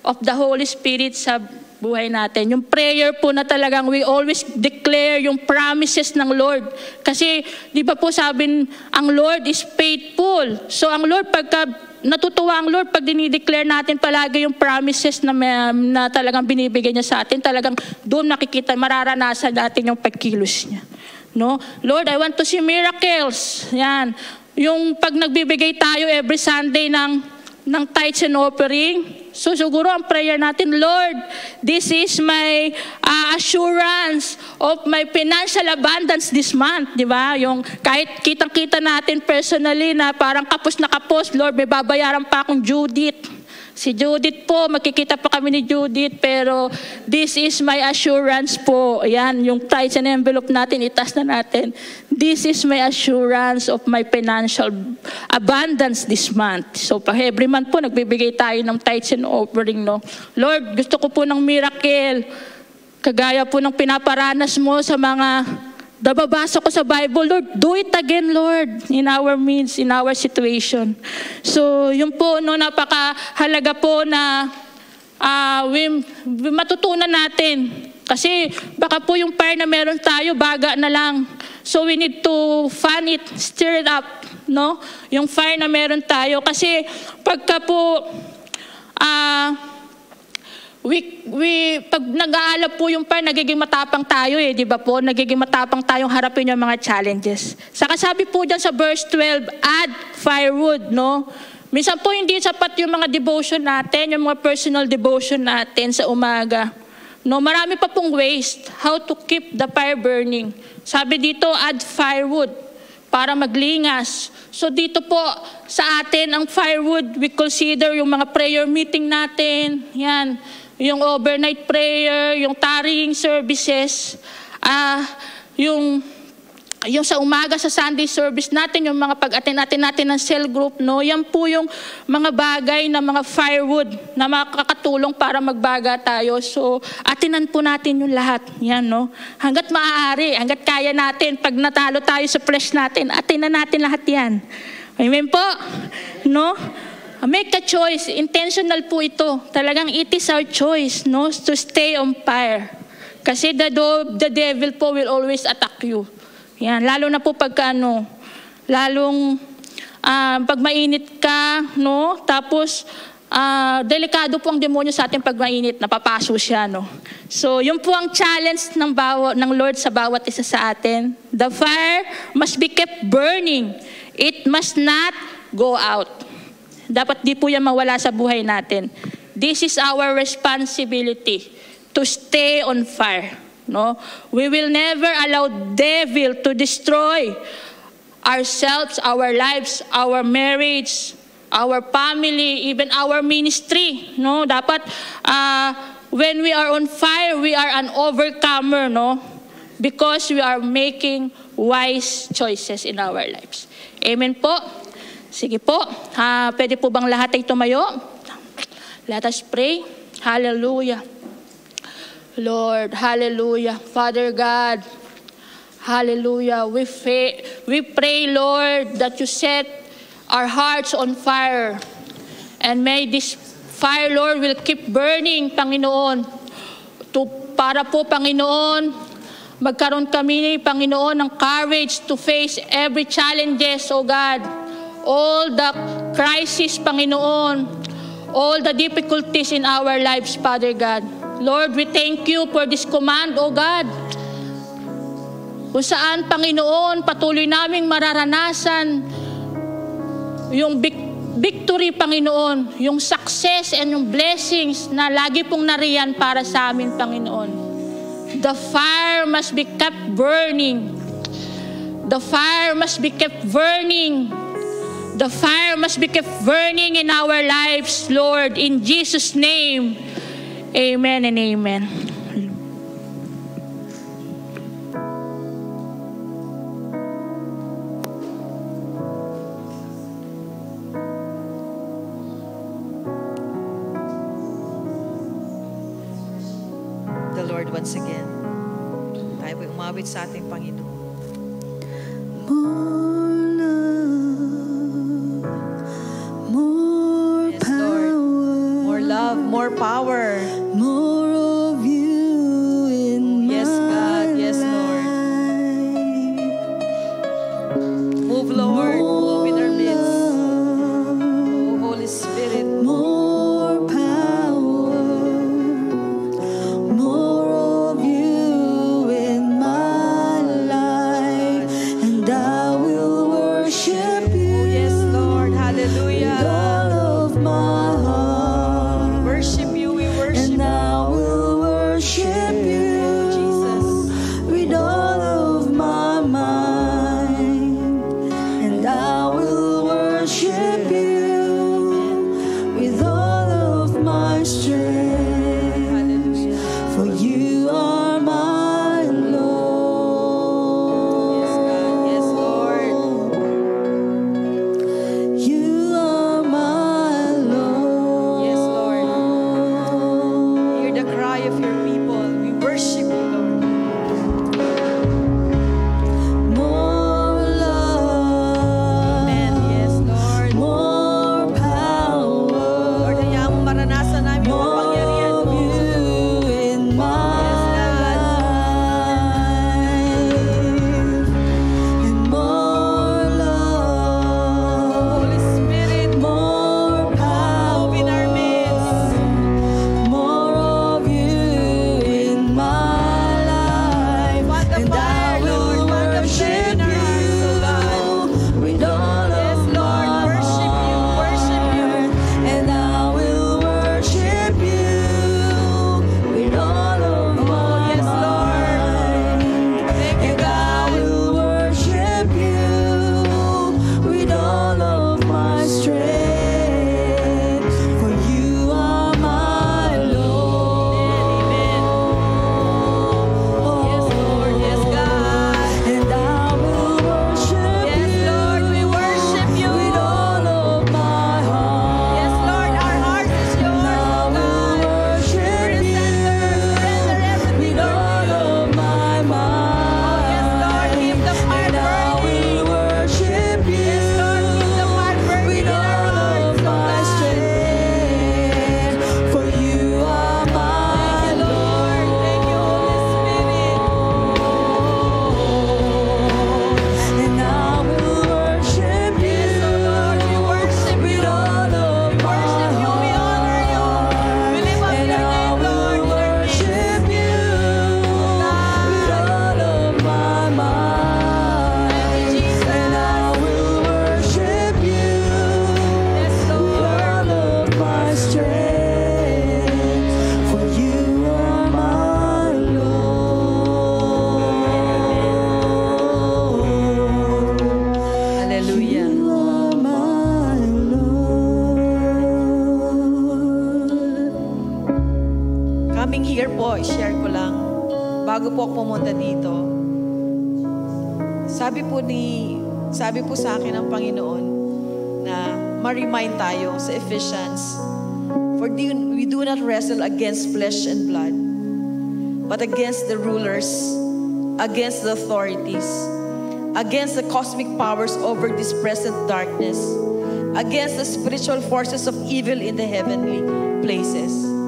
S3: of the Holy Spirit sa buhay natin. Yung prayer po na talagang we always declare yung promises ng Lord. Kasi, di ba po sabi, ang Lord is faithful. So, ang Lord, pagka natutuwa ang Lord, pag dinideclare natin palagi yung promises na talagang binibigay niya sa atin, talagang doon nakikita, mararanasan natin yung pagkilos niya. No? Lord, I want to see miracles. Yan. Yung pag nagbibigay tayo every Sunday ng tithes and offering, so siguro ang prayer natin, Lord, this is my assurance of my financial abundance this month, di ba? Yung kahit kitang-kita natin personally na parang kapos na kapos, Lord, may babayaran pa akong Judith. Si Judith po, makikita pa kami ni Judith, pero this is my assurance po. Ayan, yung tithes and envelope natin, itas na natin. This is my assurance of my financial abundance this month. So, every month po, nagbibigay tayo ng tithes and offering, no? Lord, gusto ko po ng miracle. Kagaya po ng pinaparanas mo sa mga nababasa ko sa Bible, Lord, do it again, Lord, in our means, in our situation. So, yun po, no, napakahalaga po na matutunan natin. Kasi baka po yung fire na meron tayo, baga na lang. So, we need to fan it, stir it up, no? Yung fire na meron tayo. Kasi pagka po, pag nag-aalap po yung fire, nagiging matapang tayo di ba po? Nagiging matapang tayong harapin yung mga challenges. Saka sabi po dyan sa verse 12, add firewood, no? Minsan po hindi sapat yung mga devotion natin, yung mga personal devotion natin sa umaga. No, marami pa pong ways how to keep the fire burning. Sabi dito, add firewood para maglingas. So dito po sa atin, ang firewood, we consider yung mga prayer meeting natin, yan, yung overnight prayer, yung tarrying services. yung sa umaga sa Sunday service natin, yung mga pag-attend natin ng cell group, no? Yan po yung mga bagay na mga firewood na makakatulong para magbaga tayo. So, atinan po natin yung lahat. Yan, no? Hanggat maaari, hanggat kaya natin, pag natalo tayo sa flesh natin, atinan natin lahat yan. Amen po? No? Make a choice. Intentional po ito. Talagang it is our choice, no? To stay on fire. Kasi the devil po will always attack you. Yan, lalo na po pagka lalong pag mainit ka, no? Tapos delikado po ang demonyo sa atin pag mainit, napapaso siya, no? So, yun po ang challenge ng Lord sa bawat isa sa atin. The fire must be kept burning. It must not go out. Dapat di po yan mawala sa buhay natin. This is our responsibility to stay on fire. No, we will never allow devil to destroy ourselves, our lives, our marriage, our family, even our ministry. No, dapat when we are on fire, we are an overcomer. No, because we are making wise choices in our lives. Amen po. Sige po. Pwede po bang lahat ay tumayo? Let us pray. Hallelujah. Lord, hallelujah. Father God, hallelujah. We pray, Lord, that you set our hearts on fire. And may this fire, Lord, will keep burning, Panginoon. Para po, Panginoon, magkaroon kami, Panginoon, ng courage to face every challenges, O God. All the crisis, Panginoon. All the difficulties in our lives, Father God. Lord, we thank you for this command, O God. Kung saan, Panginoon, patuloy naming mararanasan yung victory, Panginoon, yung success and yung blessings na lagi pong nariyan para sa amin, Panginoon. The fire must be kept burning. The fire must be kept burning. The fire must be kept burning in our lives, Lord, in Jesus' name. Amen and amen.
S2: The Lord once again. Tayo po umawit sa ating Panginoon. More power.
S1: More of you in
S2: Yes, God. Yes, Lord. Move, Lord. Move in our midst. Oh, Holy Spirit.
S1: More power, more of you in my life, and I will worship you.
S2: Oh, yes, Lord. Hallelujah.
S1: With all of my heart.
S2: Worship you. We worship you.
S1: And I
S2: Coming here po, share ko lang, bago po ako pumunta dito, sabi po sa akin ng Panginoon na ma-remind tayo sa Ephesians, for we do not wrestle against flesh and blood, but against the rulers, against the authorities, against the cosmic powers over this present darkness, against the spiritual forces of evil in the heavenly places.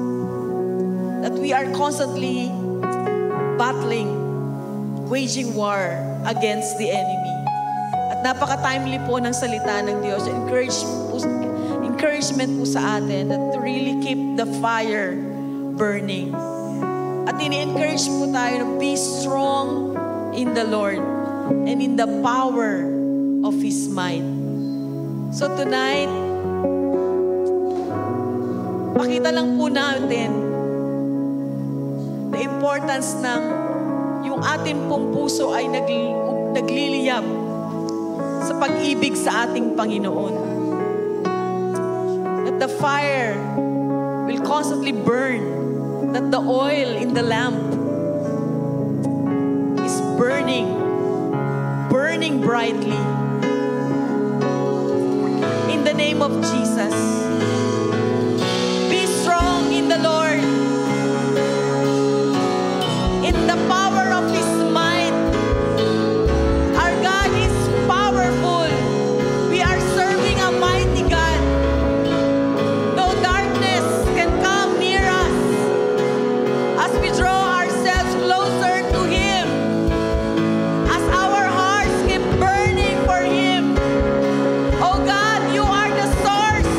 S2: That we are constantly battling, waging war against the enemy. At napaka-timely po ng salita ng Diyos. Encouragement po sa atin that to really keep the fire burning. At ini-encourage po tayo na be strong in the Lord and in the power of His might. So tonight, pakita lang po natin the importance ng yung ating pong puso ay nagliliyab sa pag-ibig sa ating Panginoon. That the fire will constantly burn, that the oil in the lamp is burning brightly. In the name of Jesus, be strong in the Lord. In the power of His might. Our God is powerful. We are serving a mighty God. No darkness can come near us as we draw ourselves closer to Him, as our hearts keep burning for Him. Oh God, You are the source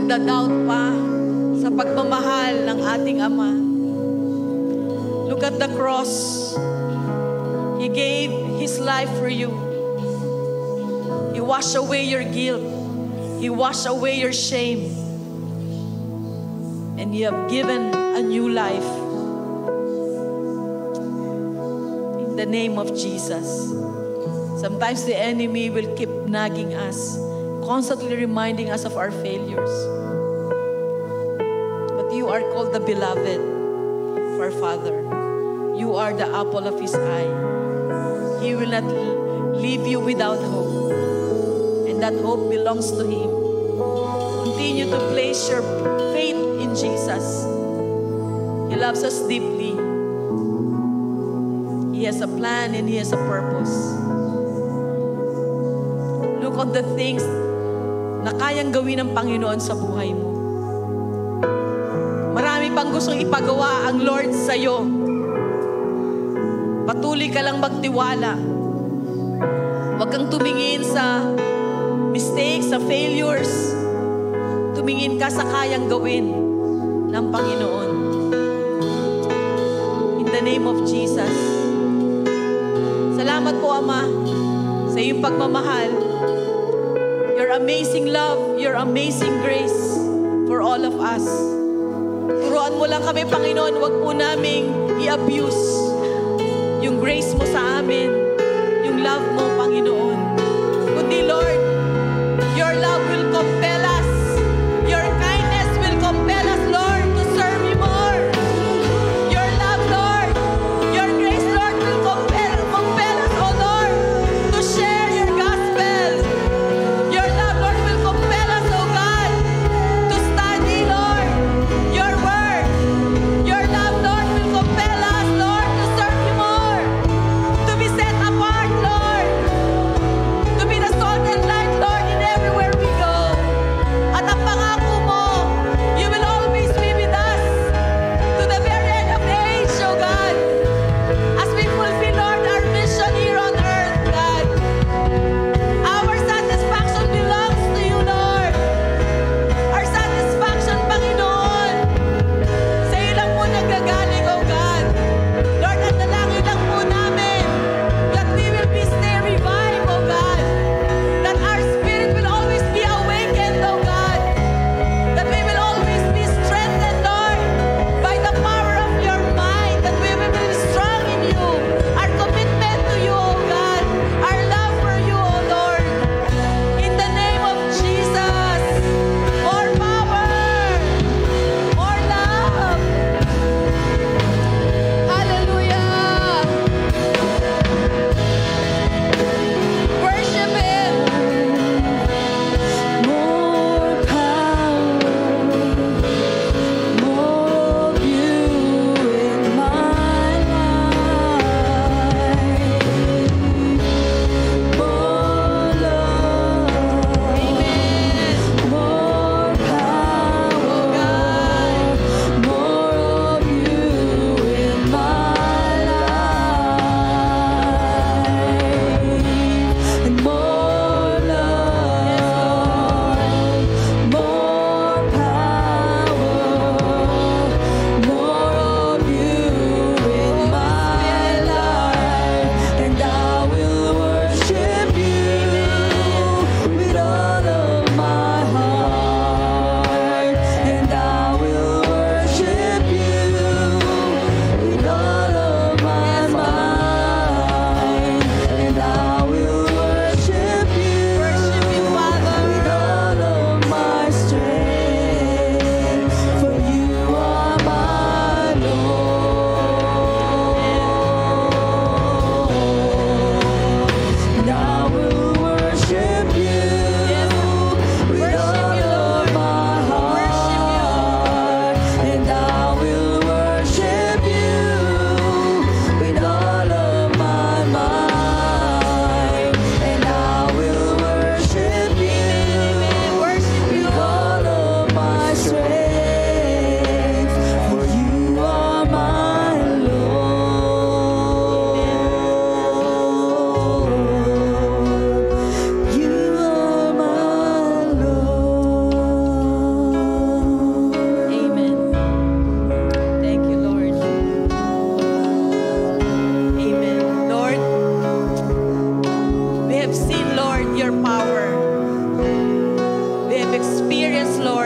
S2: nagda-doubt pa sa pagmamahal ng ating Ama. Look at the cross. He gave His life for you. He washed away your guilt. He washed away your shame. And you have given a new life. In the name of Jesus. Sometimes the enemy will keep nagging us, constantly reminding us of our failures. But you are called the beloved of our Father. You are the apple of His eye. He will not leave you without hope. And that hope belongs to Him. Continue to place your faith in Jesus. He loves us deeply. He has a plan and He has a purpose. Look at the things na kayang gawin ng Panginoon sa buhay mo. Marami pang gustong ipagawa ang Lord sa iyo. Patuloy ka lang magtiwala. Huwag kang tumingin sa mistakes, sa failures. Tumingin ka sa kayang gawin ng Panginoon. In the name of Jesus. Salamat po, Ama, sa iyong pagmamahal. Your amazing love, your amazing grace for all of us. Turuan mo lang kami, Panginoon, huwag po naming i-abuse yung grace mo sa amin, yung love mo, Panginoon. Kundi, Lord, your love will compel us. Your kindness will compel us, Lord, to serve you more. Your love, Lord, your grace, Lord, will compel us, oh Lord, to share your gospel. Your love, Lord, will compel us, oh God, to study, Lord, your word. Your love, Lord, will compel us, Lord, to serve you more, to be set apart, Lord.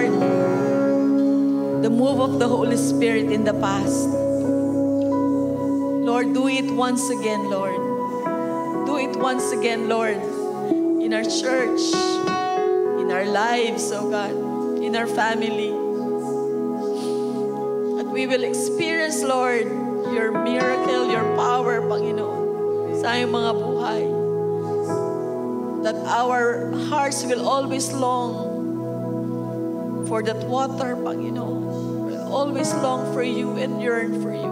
S2: Lord, the move of the Holy Spirit in the past. Lord, do it once again, Lord. Do it once again, Lord, in our church, in our lives, oh God, in our family. That we will experience, Lord, your miracle, your power, Panginoon, sa aming mga buhay. That our hearts will always long for that water, Panginoon. We'll always long for you and yearn for you.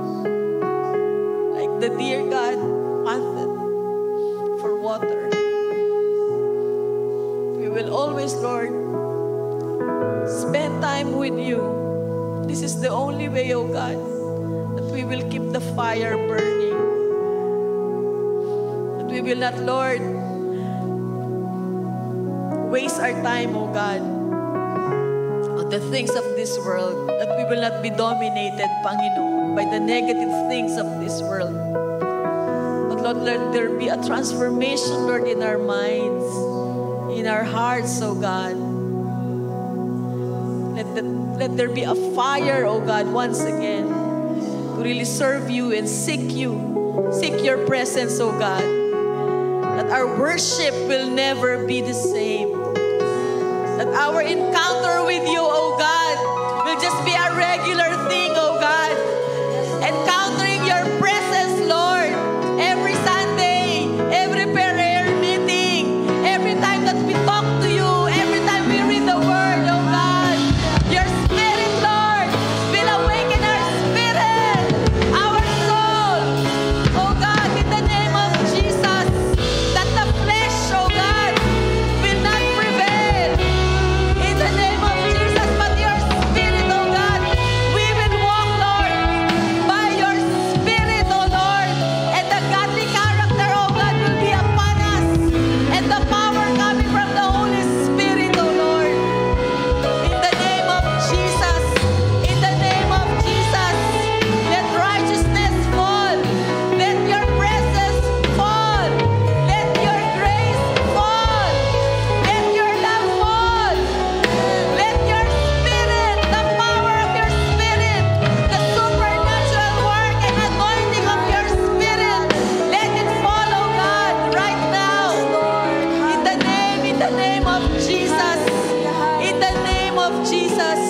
S2: Like the dear God panted for water. We will always, Lord, spend time with you. This is the only way, oh God, that we will keep the fire burning. That we will not, Lord, waste our time, oh God, on the things of this world. That we will not be dominated, Panginoon, by the negative things of this world. But Lord, let there be a transformation, Lord, in our minds, in our hearts, oh God. Let there be a fire, oh God, once again, to really serve you and seek you. Seek your presence, oh God. That our worship will never be the same. That our encounter with you, oh God, will just be a regular thing, oh God. Encountering your presence, Lord, every Sunday, every prayer meeting, every time that we talk to you, every time we read the word, oh God. Your spirit, Lord, will awaken our spirit, our soul, oh God, in the name of Jesus. That the flesh, oh God, will not prevail. In the name of Jesus, but your spirit, oh God, we will walk, Lord, by your spirit, oh Lord, and the godly character, oh God, will be upon us, and the power coming from the Holy Spirit, oh Lord. In the name of Jesus, in the name of Jesus, let righteousness fall, let your presence fall, let your grace fall, let your love fall, let your spirit, the power of your spirit, the supernatural work and anointing of your spirit, let it fall, oh God, right now. In the name of Jesus. In the name of Jesus.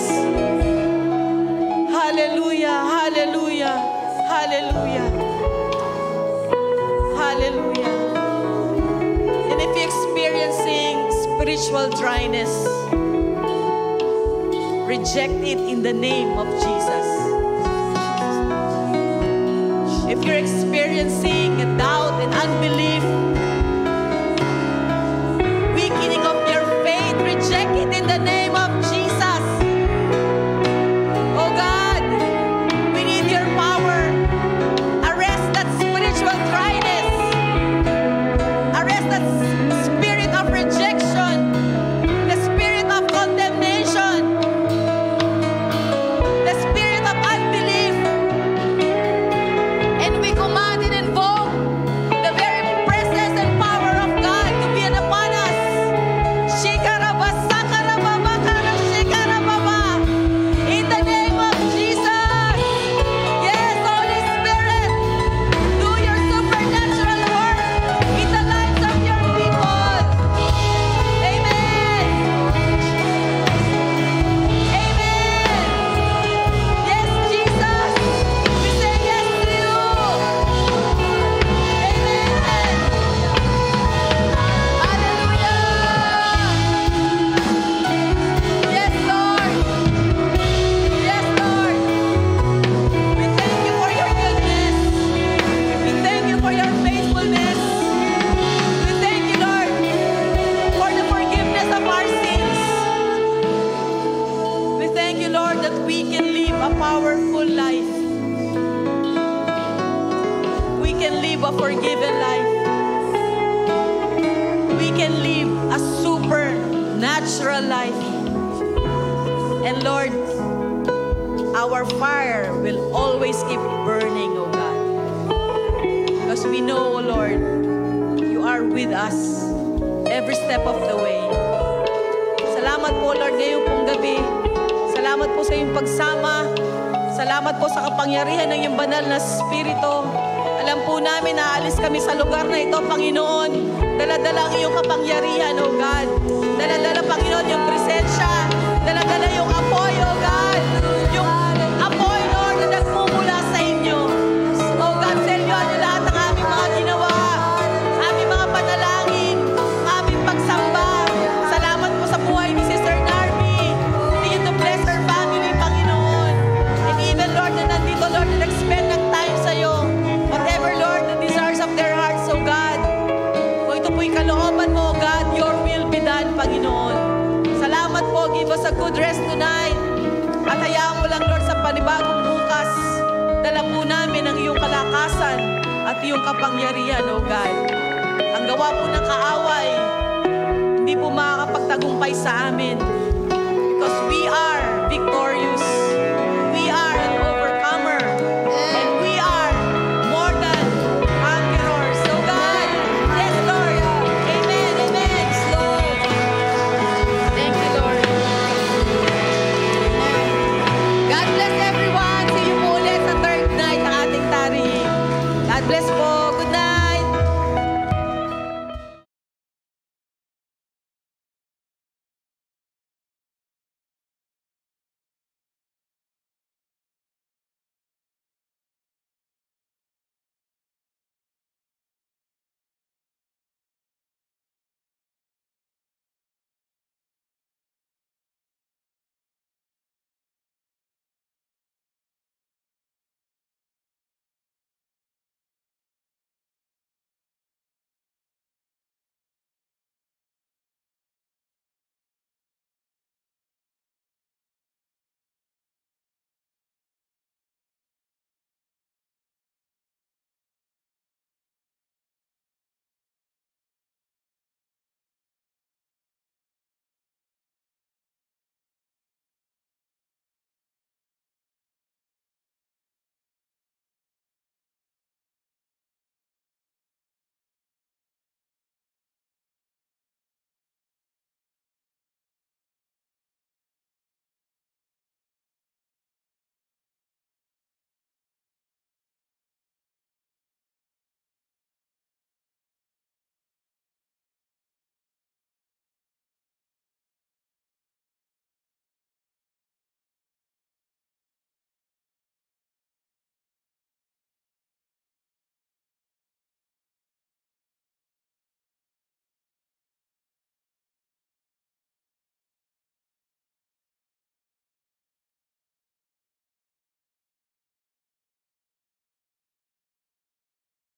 S2: Hallelujah, hallelujah, hallelujah, hallelujah. And if you're experiencing spiritual dryness, reject it in the name of Jesus. If you're experiencing doubt and unbelief, weakening of your faith, reject it in the name of Jesus. Oh God, we need your power. Arrest that spiritual dryness. Arrest that spirit of rejection, the spirit of condemnation, the spirit of unbelief. And we command and invoke the very presence and power of God to be upon us. In the name of Jesus. Yes, Holy Spirit, do your supernatural work in the lives of your people. Amen. Amen. Yes, Jesus, we say yes to you. Amen. Hallelujah. Yes, Lord. Yes, Lord. We thank you for your goodness. We thank you for your faithfulness. We thank you, Lord, for the forgiveness of our sins. We thank you, Lord, that we can live a powerful life. We can live a forgiven life. We can live a supernatural life. And Lord, our fire will always keep burning, oh God. Because we know, oh Lord, you are with us every step of the way. Salamat po, Lord, ngayong pong gabi iyong pagsama. Salamat po sa kapangyarihan ng iyong banal na Espiritu. Alam po namin na alis kami sa lugar na ito, Panginoon. Dala-dala ang iyong kapangyarihan, O God. Dala-dala, Panginoon, yung presensya. Dala-dala yung apoy, O God. Yung apoy, Lord, na nagmumula sa inyo. O God, sa inyo ang lahat ng aming mga ginawa, aming mga panalangin, aming pagsamba. Salamat po sa buhay ni Sister Narmi. Continue to bless her family, Panginoon. And even, Lord, na nandito, Lord, na nag-spend ng time sa'yo. Whatever, Lord, the desires of their hearts, O God. Kung ito po'y kalooban mo, O God, your will be done, Panginoon. Salamat po. Give us a good rest tonight. At hayaan mo lang, Lord, sa panibagong bukas, dala po namin ang iyong kalakasan at iyong kapangyarihan, O God. Ang gawa po ng kaaway, hindi po makakapagtagumpay sa amin.